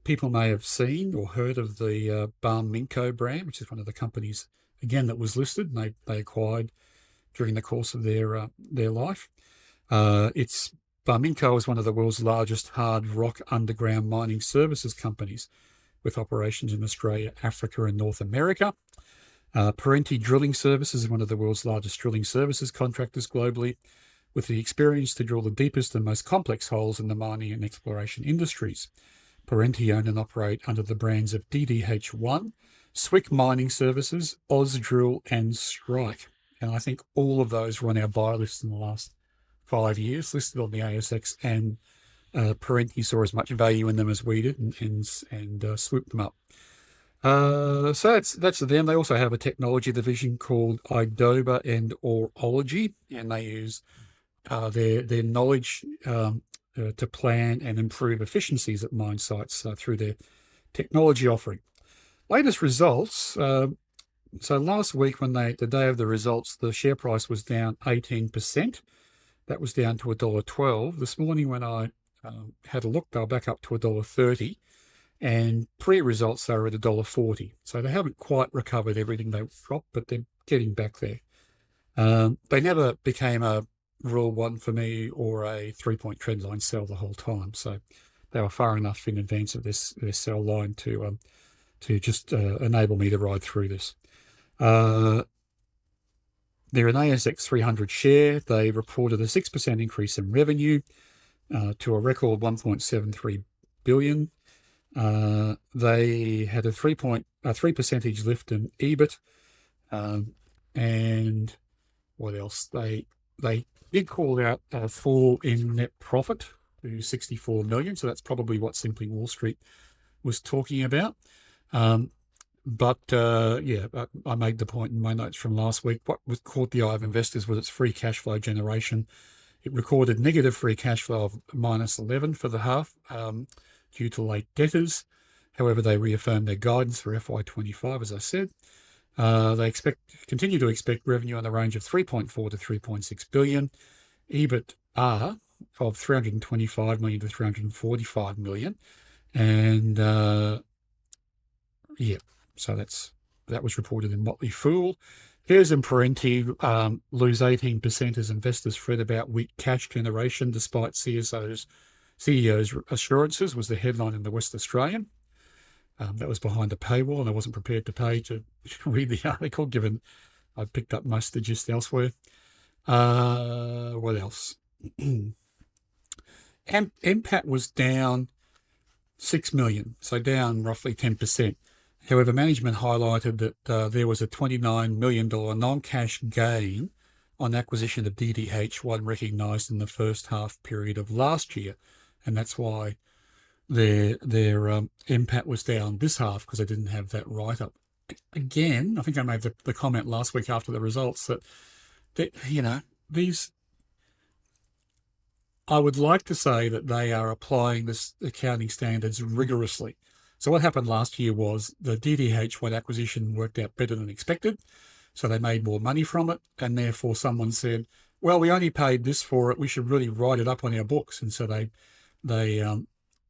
People may have seen or heard of the Barm Minco brand, which is one of the companies, again, that was listed and they acquired during the course of their life. Barminco is one of the world's largest hard rock underground mining services companies with operations in Australia, Africa, and North America. Parenti Drilling Services is one of the world's largest drilling services contractors globally, with the experience to drill the deepest and most complex holes in the mining and exploration industries. Parenti own and operate under the brands of DDH1, Swick Mining Services, Ausdrill, and Strike. And I think all of those were on our buy list in the last 5 years, listed on the ASX, and Parenti saw as much value in them as we did and swooped them up. So that's them. They also have a technology division called Idoba and Orology, and they use their knowledge to plan and improve efficiencies at mine sites through their technology offering. Latest results. So last week, when the day of the results, the share price was down 18%. That was down to $1.12. This morning, when I had a look, they were back up to $1.30. And pre-results, they were at $1.40. So they haven't quite recovered everything they dropped, but they're getting back there. They never became a Rule 1 for me or a 3-point trend line sell the whole time. So they were far enough in advance of their sell line to just enable me to ride through this. They're an ASX 300 share. They reported a 6% increase in revenue to a record 1.73 billion. They had a 3% lift in EBIT, and what else? They did call out a fall in net profit to 64 million. So that's probably what Simply Wall Street was talking about. Yeah, I made the point in my notes from last week. What was caught the eye of investors was its free cash flow generation. It recorded negative free cash flow of -11 for the half due to late debtors. However, they reaffirmed their guidance for FY25, as I said. They continue to expect revenue in the range of 3.4 to 3.6 billion, EBITDA of 325 million to 345 million, and yeah, so that was reported in Motley Fool. Here's in Parenti, lose 18% as investors fret about weak cash generation despite CEO's assurances, was the headline in the West Australian. That was behind a paywall, and I wasn't prepared to pay to read the article, given I picked up most of the gist elsewhere. What else? MPAT was down 6 million, so down roughly 10%. However, management highlighted that there was a $29 million non-cash gain on acquisition of DDH1 recognised in the first half period of last year, and that's why their impact was down this half, because they didn't have that write-up. Again, I think I made the comment last week after the results that these, I would like to say that they are applying this accounting standards rigorously. So what happened last year was the DDH1 acquisition worked out better than expected, so they made more money from it, and therefore someone said, well, we only paid this for it, we should really write it up on our books. And so they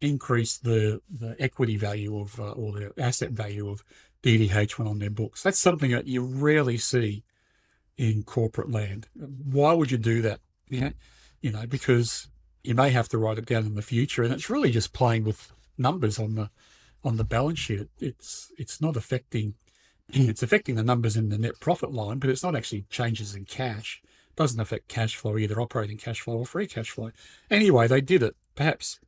increased the equity value of or the asset value of DDH1 on their books. That's something that you rarely see in corporate land. Why would you do that? Because you may have to write it down in the future, and it's really just playing with numbers on the balance sheet. It's not affecting. It's affecting the numbers in the net profit line, but it's not actually changes in cash. It doesn't affect cash flow, either operating cash flow or free cash flow. Anyway, they did it, perhaps,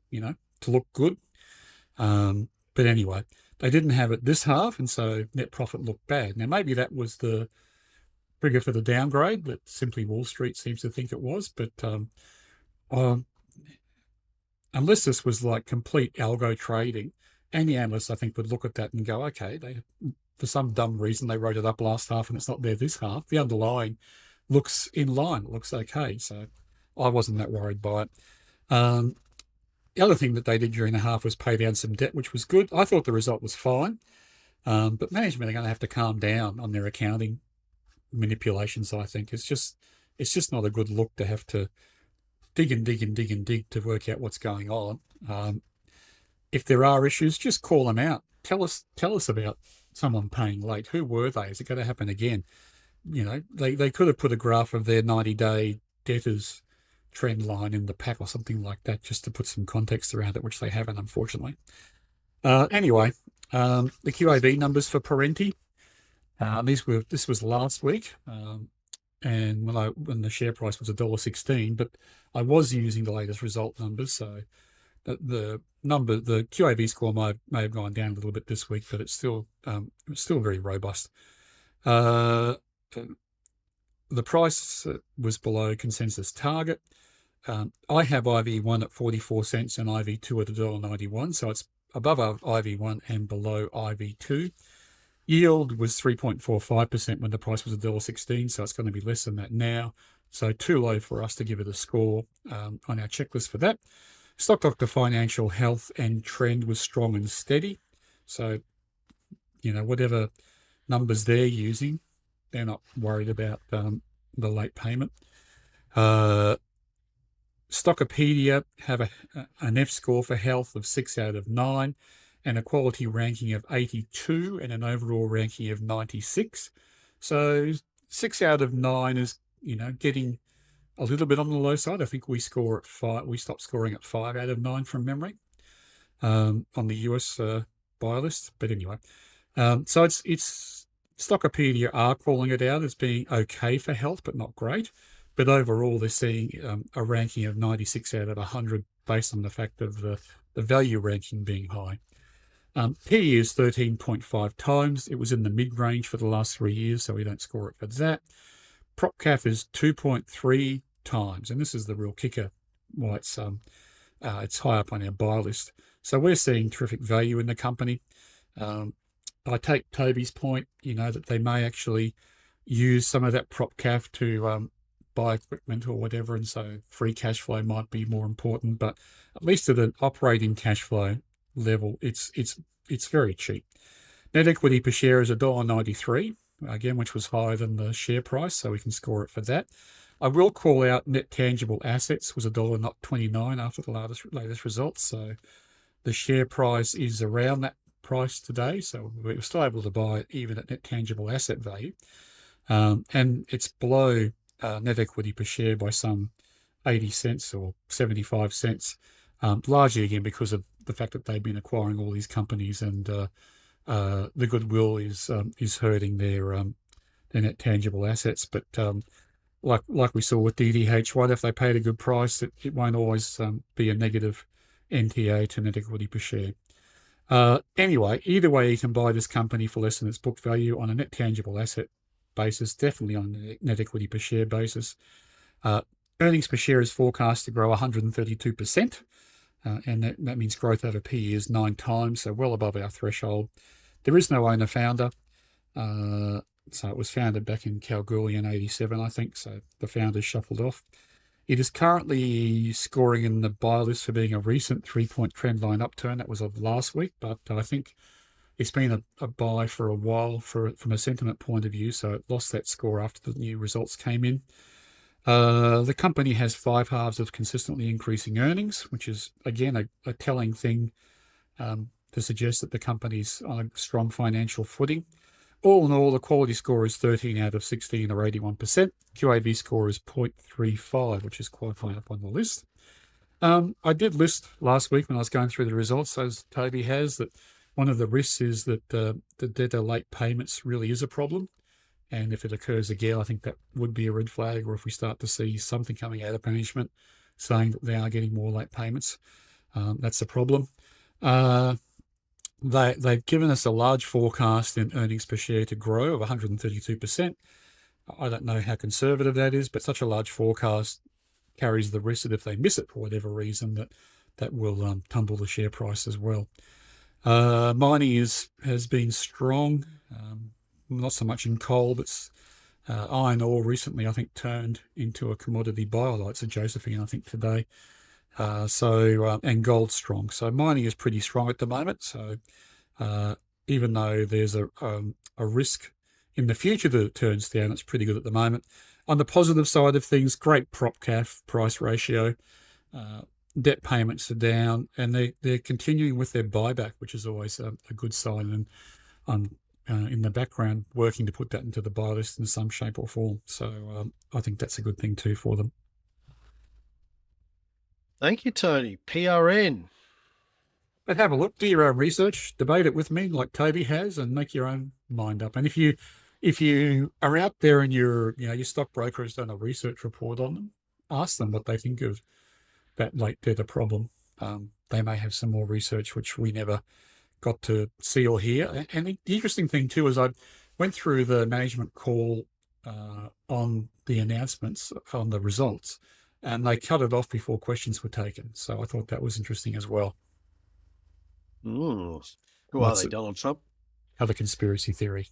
to look good. But anyway, they didn't have it this half, and so net profit looked bad. Now, maybe that was the trigger for the downgrade that simply Wall Street seems to think it was. But unless this was like complete algo trading, any analysts, I think, would look at that and go, okay, for some dumb reason, they wrote it up last half and it's not there this half. The underlying looks in line. It looks okay. So I wasn't that worried by it. The other thing that they did during the half was pay down some debt, which was good. I thought the result was fine. But management are going to have to calm down on their accounting manipulations, I think. It's just not a good look to have to dig and dig and dig and dig to work out what's going on. If there are issues, just call them out. Tell us about someone paying late. Who were they? Is it going to happen again? They could have put a graph of their 90-day debtors trend line in the pack or something like that, just to put some context around it, which they haven't, unfortunately. Anyway, the QAV numbers for Parenti. This was last week, and when the share price was $1.16, but I was using the latest result numbers, so the QAV score may have gone down a little bit this week, but it's still very robust. The price was below consensus target. I have IV1 at 44 cents and IV2 at $1.91, so it's above our IV1 and below IV2. Yield was 3.45% when the price was $1.16, so it's going to be less than that now. So too low for us to give it a score on our checklist for that. Stock Doctor Financial Health and Trend was strong and steady. So, whatever numbers they're using, they're not worried about the late payment. Stockopedia have an F score for health of 6 out of 9 and a quality ranking of 82 and an overall ranking of 96. So 6 out of 9 is, getting a little bit on the low side. I think we score at 5. We stopped scoring at 5 out of 9 from memory on the US buy list. But anyway, so it's Stockopedia are calling it out as being okay for health, but not great. But overall, they're seeing a ranking of 96 out of 100 based on the fact of the value ranking being high. PE is 13.5 times. It was in the mid-range for the last 3 years, so we don't score it for that. PropCaf is 2.3 times, and this is the real kicker why it's high up on our buy list. So we're seeing terrific value in the company. I take Toby's point, that they may actually use some of that prop cash to buy equipment or whatever, and so free cash flow might be more important. But at least at an operating cash flow level, it's very cheap. Net equity per share is $1.93, again, which was higher than the share price, so we can score it for that. I will call out net tangible assets was $1.29 after the latest results, so the share price is around that price today, so we're still able to buy it even at net tangible asset value. And it's below net equity per share by some 80 cents or 75 cents, largely again because of the fact that they've been acquiring all these companies, and the goodwill is hurting their net tangible assets. But like we saw with DDH1, if they paid a good price, it won't always be a negative NTA to net equity per share. Anyway, either way, you can buy this company for less than its book value on a net tangible asset basis, definitely on a net equity per share basis. Earnings per share is forecast to grow 132%, and that means growth over PE is 9 times, so well above our threshold. There is no owner-founder, so it was founded back in Kalgoorlie in 87, I think, so the founders shuffled off. It is currently scoring in the buy list for being a recent 3-point trendline upturn. That was of last week, but I think it's been a buy for a while from a sentiment point of view, so it lost that score after the new results came in. The company has 5 halves of consistently increasing earnings, which is, again, a telling thing to suggest that the company's on a strong financial footing. All in all, the quality score is 13 out of 16 or 81%. QAV score is 0.35, which is quite high up on the list. I did list last week when I was going through the results, as Toby has, that one of the risks is that the debtor late payments really is a problem. And if it occurs again, I think that would be a red flag, or if we start to see something coming out of management saying that they are getting more late payments, that's a problem. They've given us a large forecast in earnings per share to grow of 132%. I don't know how conservative that is, but such a large forecast carries the risk that if they miss it for whatever reason, that will tumble the share price as well. Mining has been strong, not so much in coal, but iron ore recently, I think, turned into a commodity buy. It's a Josephine, I think, today. And gold strong. So mining is pretty strong at the moment. So even though there's a risk in the future that it turns down, it's pretty good at the moment. On the positive side of things, great prop CAF price ratio. Debt payments are down, and they're continuing with their buyback, which is always a good sign. And in the background, working to put that into the buy list in some shape or form. So I think that's a good thing too for them. Thank you, Tony. PRN. But have a look, do your own research, debate it with me like Toby has, and make your own mind up. And if you are out there and your stockbroker has done a research report on them, ask them what they think of that late debtor problem. They may have some more research which we never got to see or hear. And the interesting thing too is I went through the management call on the announcements on the results, and they cut it off before questions were taken. So I thought that was interesting as well. Who are they, Donald Trump? Other conspiracy theory.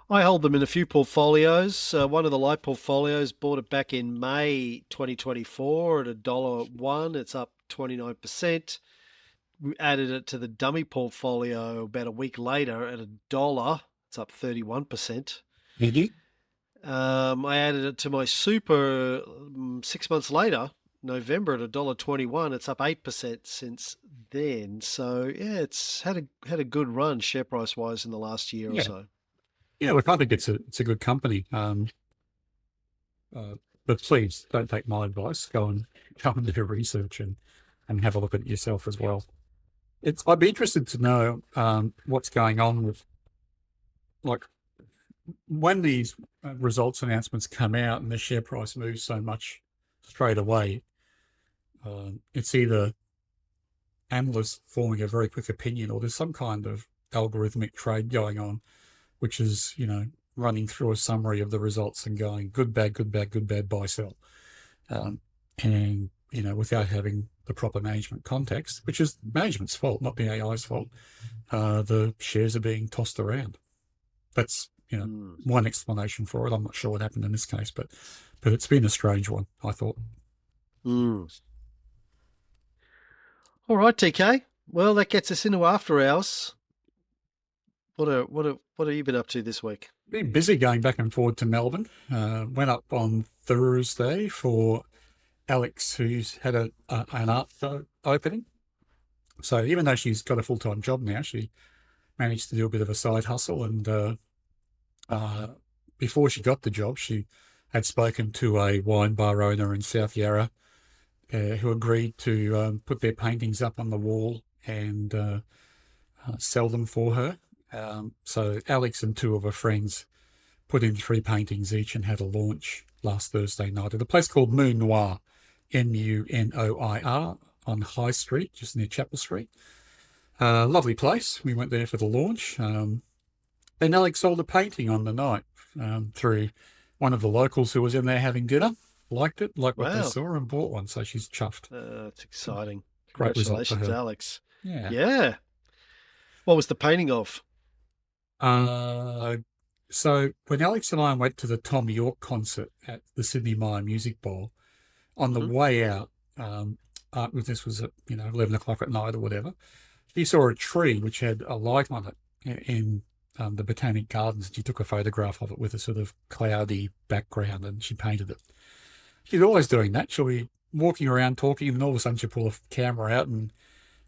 I hold them in a few portfolios. One of the light portfolios, bought it back in May 2024 at $1. It's up 29%. We added it to the dummy portfolio about a week later at $1. It's up 31%. I added it to my super 6 months later, November at $1.21. It's up 8% since then. So yeah, it's had a good run share price wise in the last year or so. Yeah, look, I think it's a good company. But please don't take my advice. Go and do research and have a look at it yourself as well. I'd be interested to know what's going on with, like, when these results announcements come out and the share price moves so much straight away. It's either analysts forming a very quick opinion, or there's some kind of algorithmic trade going on, which is, running through a summary of the results and going good, bad, good, bad, good, bad, buy, sell. And, without having the proper management context, which is management's fault, not the AI's fault. the shares are being tossed around. That's Mm. one explanation for it. I'm not sure what happened in this case, but it's been a strange one, I thought. Mm. All right, TK. Well, that gets us into after hours. What have you been up to this week? Been busy going back and forward to Melbourne. Went up on Thursday for Alex, who's had an art show opening. So even though she's got a full-time job now, she managed to do a bit of a side hustle. And uh, before she got the job, she had spoken to a wine bar owner in South Yarra who agreed to put their paintings up on the wall and sell them for her. So Alex and two of her friends put in 3 paintings each and had a launch last Thursday night at a place called Moon Noir, Munoir, on High Street, just near Chapel Street. Lovely place. We went there for the launch. Then Alex sold a painting on the night through one of the locals who was in there having dinner. Liked it, liked what they Wow, saw, and bought one. So she's chuffed. that's exciting. Great result for Congratulations, her. Alex. Yeah. Yeah. What was the painting of? Uh, so when Alex and I went to the Tom York concert at the Sydney Myer Music Bowl, on the Hmm. way out, this was at 11 o'clock at night or whatever, she saw a tree which had a light on it in the Botanic Gardens. She took a photograph of it with a sort of cloudy background and she painted it. She's always doing that. She'll be walking around talking, and all of a sudden she'll pull a camera out and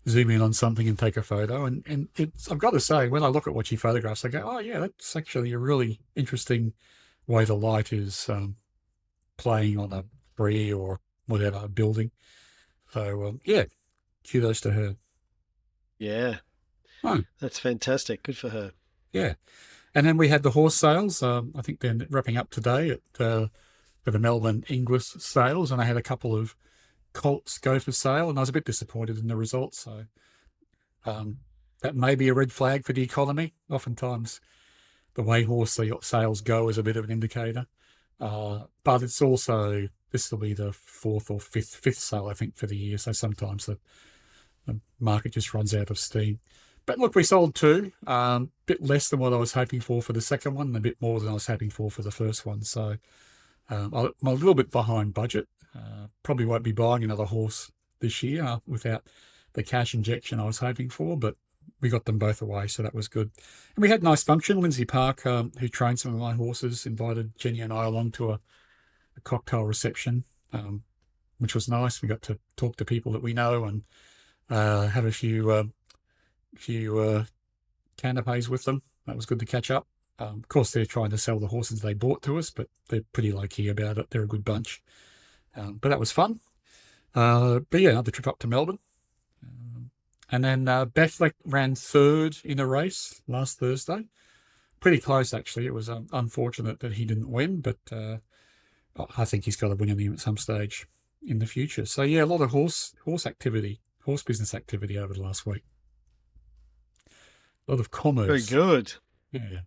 zoom in on something and take a photo. And it's, I've got to say, when I look at what she photographs, I go, oh yeah, that's actually a really interesting way the light is playing on a tree or whatever, a building. So yeah, kudos to her. Yeah, Oh, that's fantastic. Good for her. yeah. And then we had the horse sales. I think they're wrapping up today for the Melbourne Inglis sales, and I had a couple of colts go for sale, and I was a bit disappointed in the results. So um, that may be a red flag for the economy. Oftentimes, the way horse sales go is a bit of an indicator, but it's also this will be the fourth or fifth sale I think for the year. So sometimes the market just runs out of steam. But look, we sold 2, bit less than what I was hoping for the second one, and a bit more than I was hoping for the first one. So I'm a little bit behind budget. Probably won't be buying another horse this year without the cash injection I was hoping for, but we got them both away, so that was good. And we had a nice function. Lindsay Park, who trained some of my horses, invited Jenny and I along to a cocktail reception, which was nice. We got to talk to people that we know and have a few canapes with them. That was good to catch up. Of course, they're trying to sell the horses they bought to us, but they're pretty low key about it. They're a good bunch. But that was fun. But yeah, another trip up to Melbourne. And then Bethleck ran 3rd in a race last Thursday. Pretty close, actually. It was unfortunate that he didn't win, but I think he's got to win in at some stage in the future. So yeah, a lot of horse activity, horse business activity over the last week. A lot of Very commerce. good. Yeah.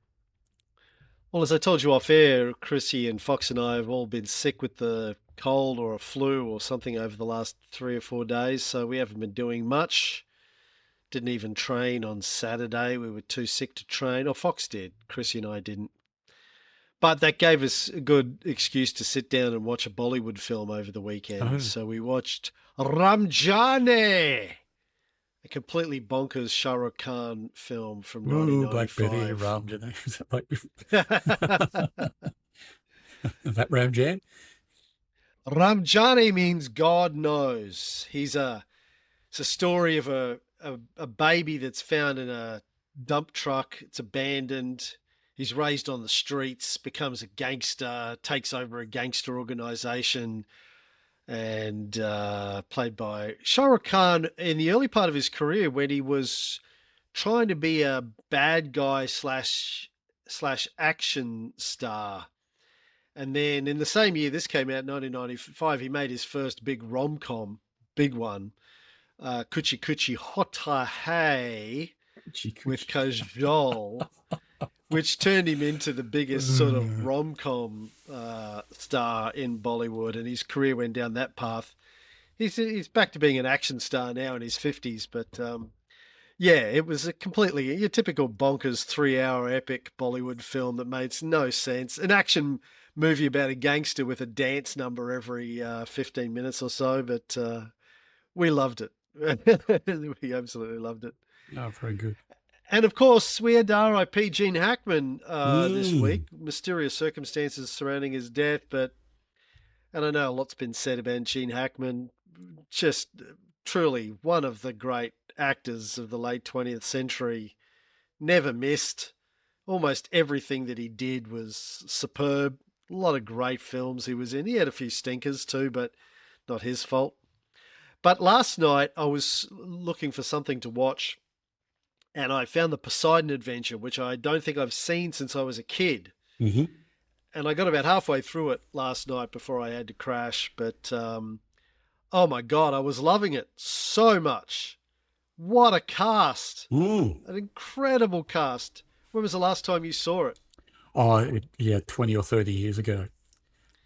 Well, as I told you off air, Chrissy and Fox and I have all been sick with the cold or a flu or something over the last 3 or 4 days, so we haven't been doing much. Didn't even train on Saturday. We were too sick to train. Or Fox did. Chrissy and I didn't. But that gave us a good excuse to sit down and watch a Bollywood film over the weekend. Oh, So we watched Ramjane, a completely bonkers Shah Rukh Khan film from ooh, Black Betty, 1995. Ram, that Ram Jan? Ramjani means God knows. It's a story of a baby that's found in a dump truck. It's abandoned. He's raised on the streets, becomes a gangster, takes over a gangster organization, and played by Shah Rukh Khan in the early part of his career when he was trying to be a bad guy slash action star. And then in the same year this came out, 1995, he made his first big rom com, big one, Kuchi Kuchi Hota Hai with Kajol, which turned him into the biggest sort of rom com star in Bollywood, and his career went down that path. He's back to being an action star now in his 50s, but Yeah, it was a completely your typical bonkers 3 hour epic Bollywood film that made no sense. An action movie about a gangster with a dance number every 15 minutes or so, but we loved it. We absolutely loved it. Oh, very good. And of course, we had R.I.P. Gene Hackman this week. Mm. Mysterious circumstances surrounding his death, but and I know a lot's been said about Gene Hackman. Just truly one of the great actors of the late 20th century. Never missed. Almost everything that he did was superb. A lot of great films he was in. He had a few stinkers too, but not his fault. But last night I was looking for something to watch and I found the Poseidon Adventure, which I don't think I've seen since I was a kid. Hmm. And I got about halfway through it last night before I had to crash. But oh my God, I was loving it so much. What a cast! Mm. An incredible cast. When was the last time you saw it? Oh, yeah, 20 or 30 years ago.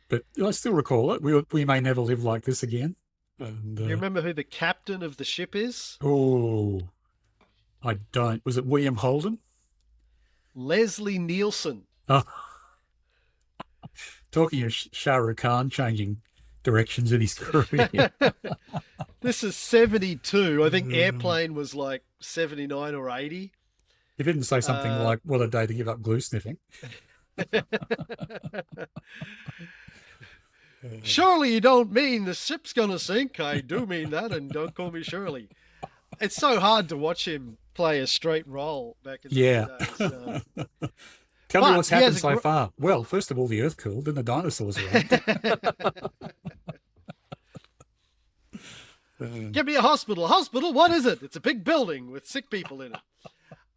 But I still recall it. We may never live like this again. And You remember who the captain of the ship is? oh, I don't. Was it William Holden? Leslie Nielsen. Oh, talking of Shah Rukh Khan changing directions in his career. This is 72. I think Mm. Airplane was like 79 or 80. He didn't say something Uh, like, "What a day to give up glue sniffing." Uh, Surely you don't mean the ship's gonna sink. I do mean that, and don't call me Shirley. It's so hard to watch him play a straight role back in those yeah. days. Tell me But what's he has happened a so far. Well, first of all, the Earth cooled, then the dinosaurs arrived. Uh, Give me a hospital. A hospital? What is it? It's a big building with sick people in it.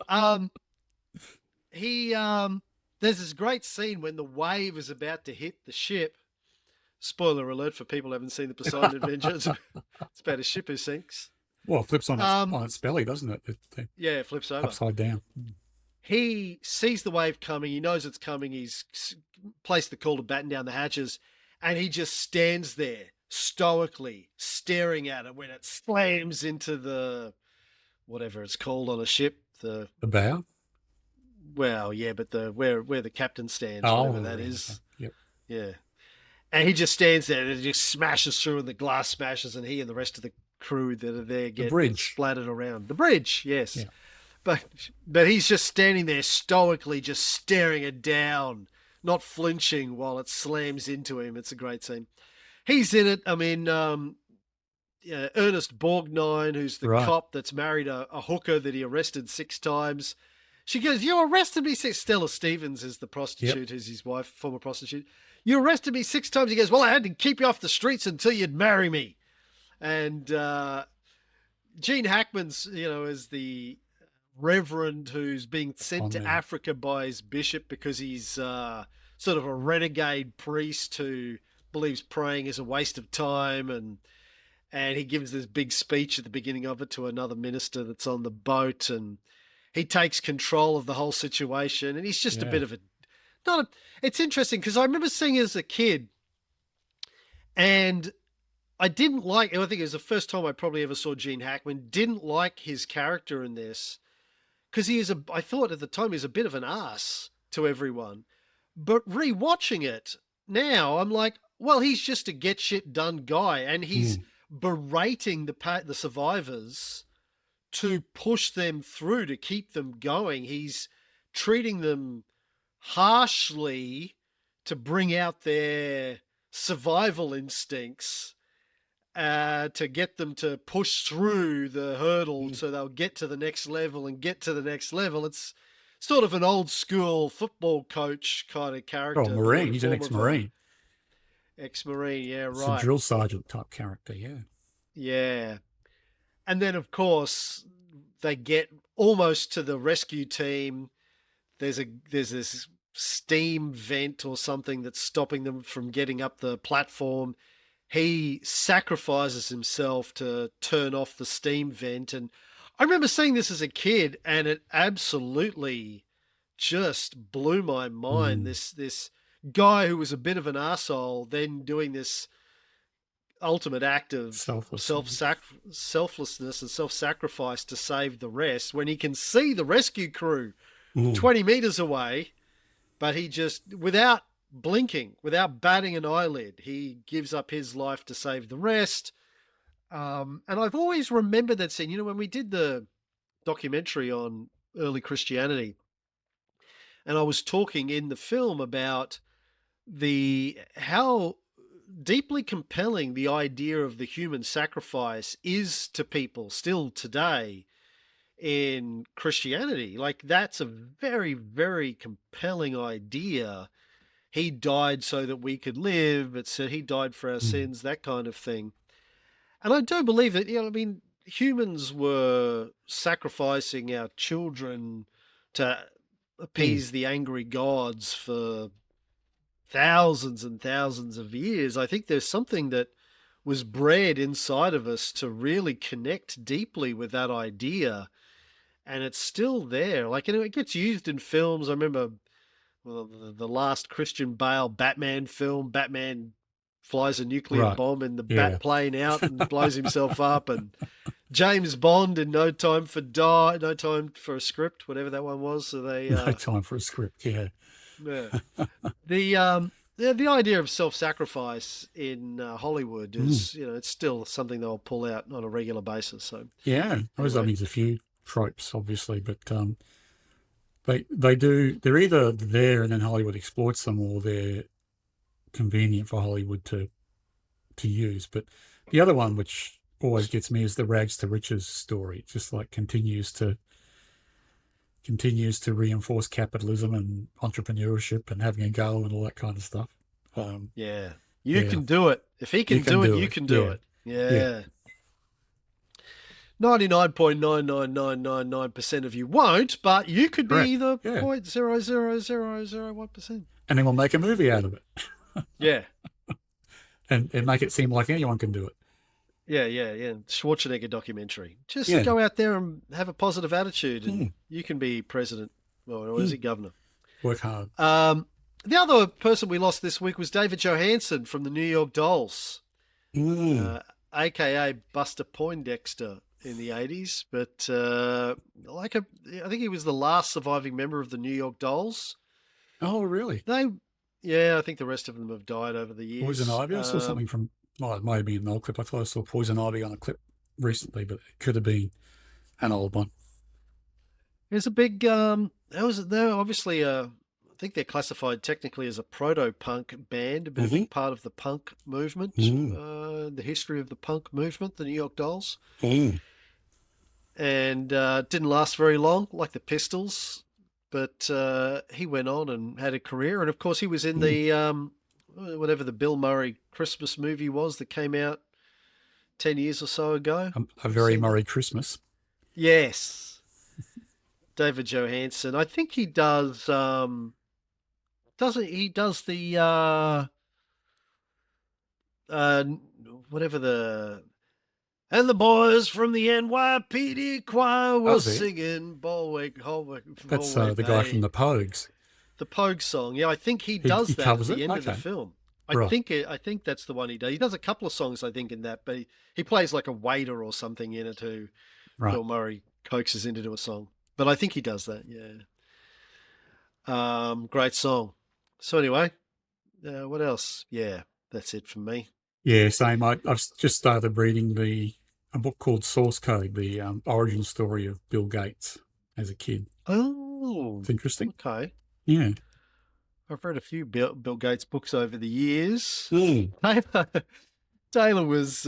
Um, he there's this great scene when the wave is about to hit the ship. Spoiler alert for people who haven't seen the Poseidon Adventure. It's about a ship who sinks. well, it flips on Um, its belly, doesn't it? yeah, it flips over. Upside down. He sees the wave coming. He knows it's coming. He's placed the call to batten down the hatches, and he just stands there stoically staring at it when it slams into the whatever it's called on a ship. The The bow. well, yeah, but the where the captain stands, Oh, whatever that right, okay. is. Yep. Yeah, and he just stands there and it just smashes through, and the glass smashes, and he and the rest of the crew that are there The get bridge. splattered around the bridge. Yes, Yeah. but he's just standing there stoically, just staring it down, not flinching while it slams into him. It's a great scene. He's in it. I mean, Ernest Borgnine, who's the Right. cop that's married a hooker that he arrested 6 times. She goes, "You arrested me 6." Stella Stevens is the Yep. prostitute, who's his wife, former prostitute. "You arrested me 6 times." He goes, "Well, I had to keep you off the streets until you'd marry me." And Gene Hackman's, is the reverend who's being sent On to there. Africa by his bishop because he's sort of a renegade priest who believes praying is a waste of time, and he gives this big speech at the beginning of it to another minister that's on the boat, and he takes control of the whole situation, and he's just a Yeah. bit of a not a, it's interesting because I remember seeing it as a kid, and I didn't like, I think it was the first time I probably ever saw Gene Hackman, didn't like his character in this because I thought at the time he was a bit of an ass to everyone. But rewatching it now, I'm like, well, he's just a get shit done guy, and he's Mm. berating the survivors to push them through, to keep them going. He's treating them harshly to bring out their survival instincts, to get them to push through the hurdle Mm. so they'll get to the next level and get to the next level. It's sort of an old school football coach kind of Oh, character, Marine. in the He's an form of a ex-Marine. ex-Marine. Yeah, It's a right. drill sergeant type character. Yeah. Yeah. And then, of course, they get almost to the rescue team. There's this steam vent or something that's stopping them from getting up the platform. He sacrifices himself to turn off the steam vent. And I remember seeing this as a kid, and it absolutely just blew my mind. Mm. This guy who was a bit of an asshole, then doing this ultimate act of Selflessness. selflessness and self-sacrifice to save the rest when he can see the rescue crew Mm, 20 meters away, but he just, without blinking, without batting an eyelid, he gives up his life to save the rest. And I've always remembered that scene. When we did the documentary on early Christianity, and I was talking in the film about the how deeply compelling the idea of the human sacrifice is to people still today in Christianity. Like, that's a very, very compelling idea. He died so that we could live. It said he died for our mm, sins, that kind of thing. And I do believe that, I mean, humans were sacrificing our children to mm, appease the angry gods for thousands and thousands of years. I think there's something that was bred inside of us to really connect deeply with that idea. And it's still there. Like, it gets used in films. I remember, well, the last Christian Bale Batman film, Batman flies a nuclear right. bomb in the Yeah. bat plane out and blows himself up. And James Bond in No Time for a Script, whatever that one was. So they, No time for a script. Yeah. yeah. The idea of self-sacrifice in Hollywood Mm, is, it's still something they'll pull out on a regular basis. So yeah. I mean, anyway, there's a few tropes, obviously, but they do. They're either there and then Hollywood exploits them, or they're convenient for Hollywood to use. But the other one, which always gets me, is the rags to riches story. It just like continues to reinforce capitalism and entrepreneurship and having a go and all that kind of stuff. Um, yeah, you yeah, can do it. If he you can can do it, do you it. can do Yeah, it. yeah, Yeah. 99.99999% of you won't, but you could correct. be the Yeah, 0.00001%. and then we'll make a movie out of it Yeah. and make it seem like anyone can do it. Yeah, yeah, yeah. Schwarzenegger documentary. Just Yeah, go out there and have a positive attitude, and mm, you can be president. Or is mm, he governor? work hard. The other person we lost this week was David Johansen from the New York Dolls, Mm. uh, aka Buster Poindexter in the 80s. But I think he was the last surviving member of the New York Dolls. Oh, really? They, yeah, I think the rest of them have died over the Poison years. Ivy? I saw something from, well, it may be an old clip. I thought I saw Poison Ivy on a clip recently, but it could have been an old one. There's a big, they're obviously, I think they're classified technically as a proto-punk band, but a Mm-hmm. big part of the punk movement, Mm. the history of the punk movement, the New York Dolls. Mm. And didn't last very long, like the Pistols. But he went on and had a career. And of course, he was in Mm. the, whatever the Bill Murray Christmas movie was that came out 10 years or so ago. A You very seen that? Murray Christmas. Yes. David Johansen. I think he does, doesn't he does the, uh, whatever the, and the boys from the NYPD choir Oh, were is he? singing That's Galway the guy from Bay. the Pogues. The Pogue song. Yeah, I think he He does that at covers the it? end of the Okay. film. Right. I think that's the one he does. He does a couple of songs, I think, in that, but he plays like a waiter or something in it who Right. Bill Murray coaxes into do a song. But I think he does that, yeah. Great song. So anyway, what else? Yeah, that's it from me. Yeah, same. I've just started reading a book called Source Code, the origin story of Bill Gates as a kid. Oh, It's interesting. okay. Yeah. I've read a few Bill Gates books over the years. Mm. Taylor was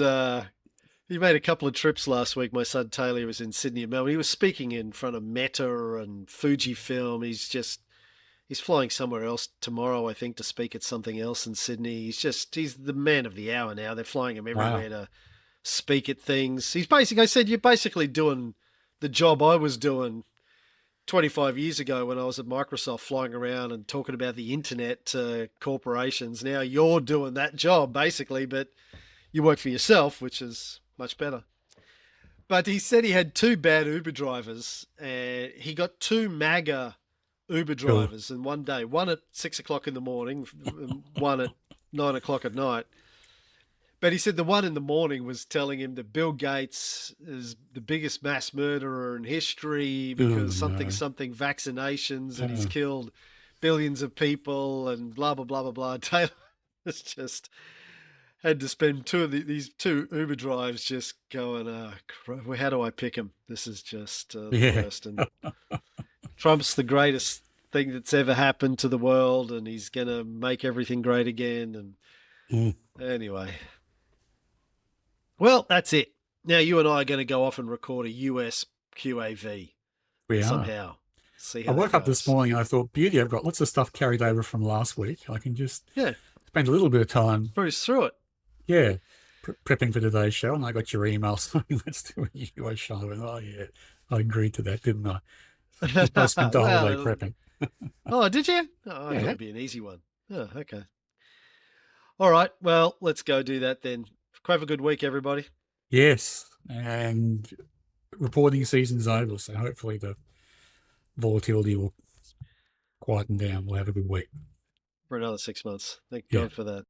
he made a couple of trips last week. My son Taylor was in Sydney and Melbourne. He was speaking in front of Meta and Fujifilm. He's flying somewhere else tomorrow, I think, to speak at something else in Sydney. He's the man of the hour now. They're flying him Wow. everywhere to speak at things. I said, you're basically doing the job I was doing 25 years ago when I was at Microsoft, flying around and talking about the internet to corporations. Now you're doing that job basically, but you work for yourself, which is much better. But he said he had two bad Uber drivers, and he got two MAGA Uber Sure. drivers in one day, one at 6 o'clock in the morning, and one at 9 o'clock at night. But he said the one in the morning was telling him that Bill Gates is the biggest mass murderer in history Oh because no. something vaccinations, and he's Uh, killed billions of people and blah blah blah blah blah. Taylor has just had to spend these two Uber drives just going, how do I pick him? This is just the yeah. worst. And Trump's the greatest thing that's ever happened to the world, and he's gonna make everything great again. And Mm, anyway, well, that's it. Now you and I are going to go off and record a US QAV we are. somehow. See I how that woke up this goes. morning and I thought, beauty, I've got lots of stuff carried over from last week. I can just Yeah, spend a little bit of time, cruise through it. yeah, prepping for today's show. And I got your email saying, let's do a US show. And oh, yeah, I agreed to that, didn't I? I spent the holiday Well, prepping. oh, did you? Oh, I thought Yeah. it'd be an easy one. Oh, okay. All right. Well, let's go do that then. Have a good week, everybody. Yes. And reporting season's over. So hopefully the volatility will quieten down. We'll have a good week. For another 6 months. Thank Yeah. God for that.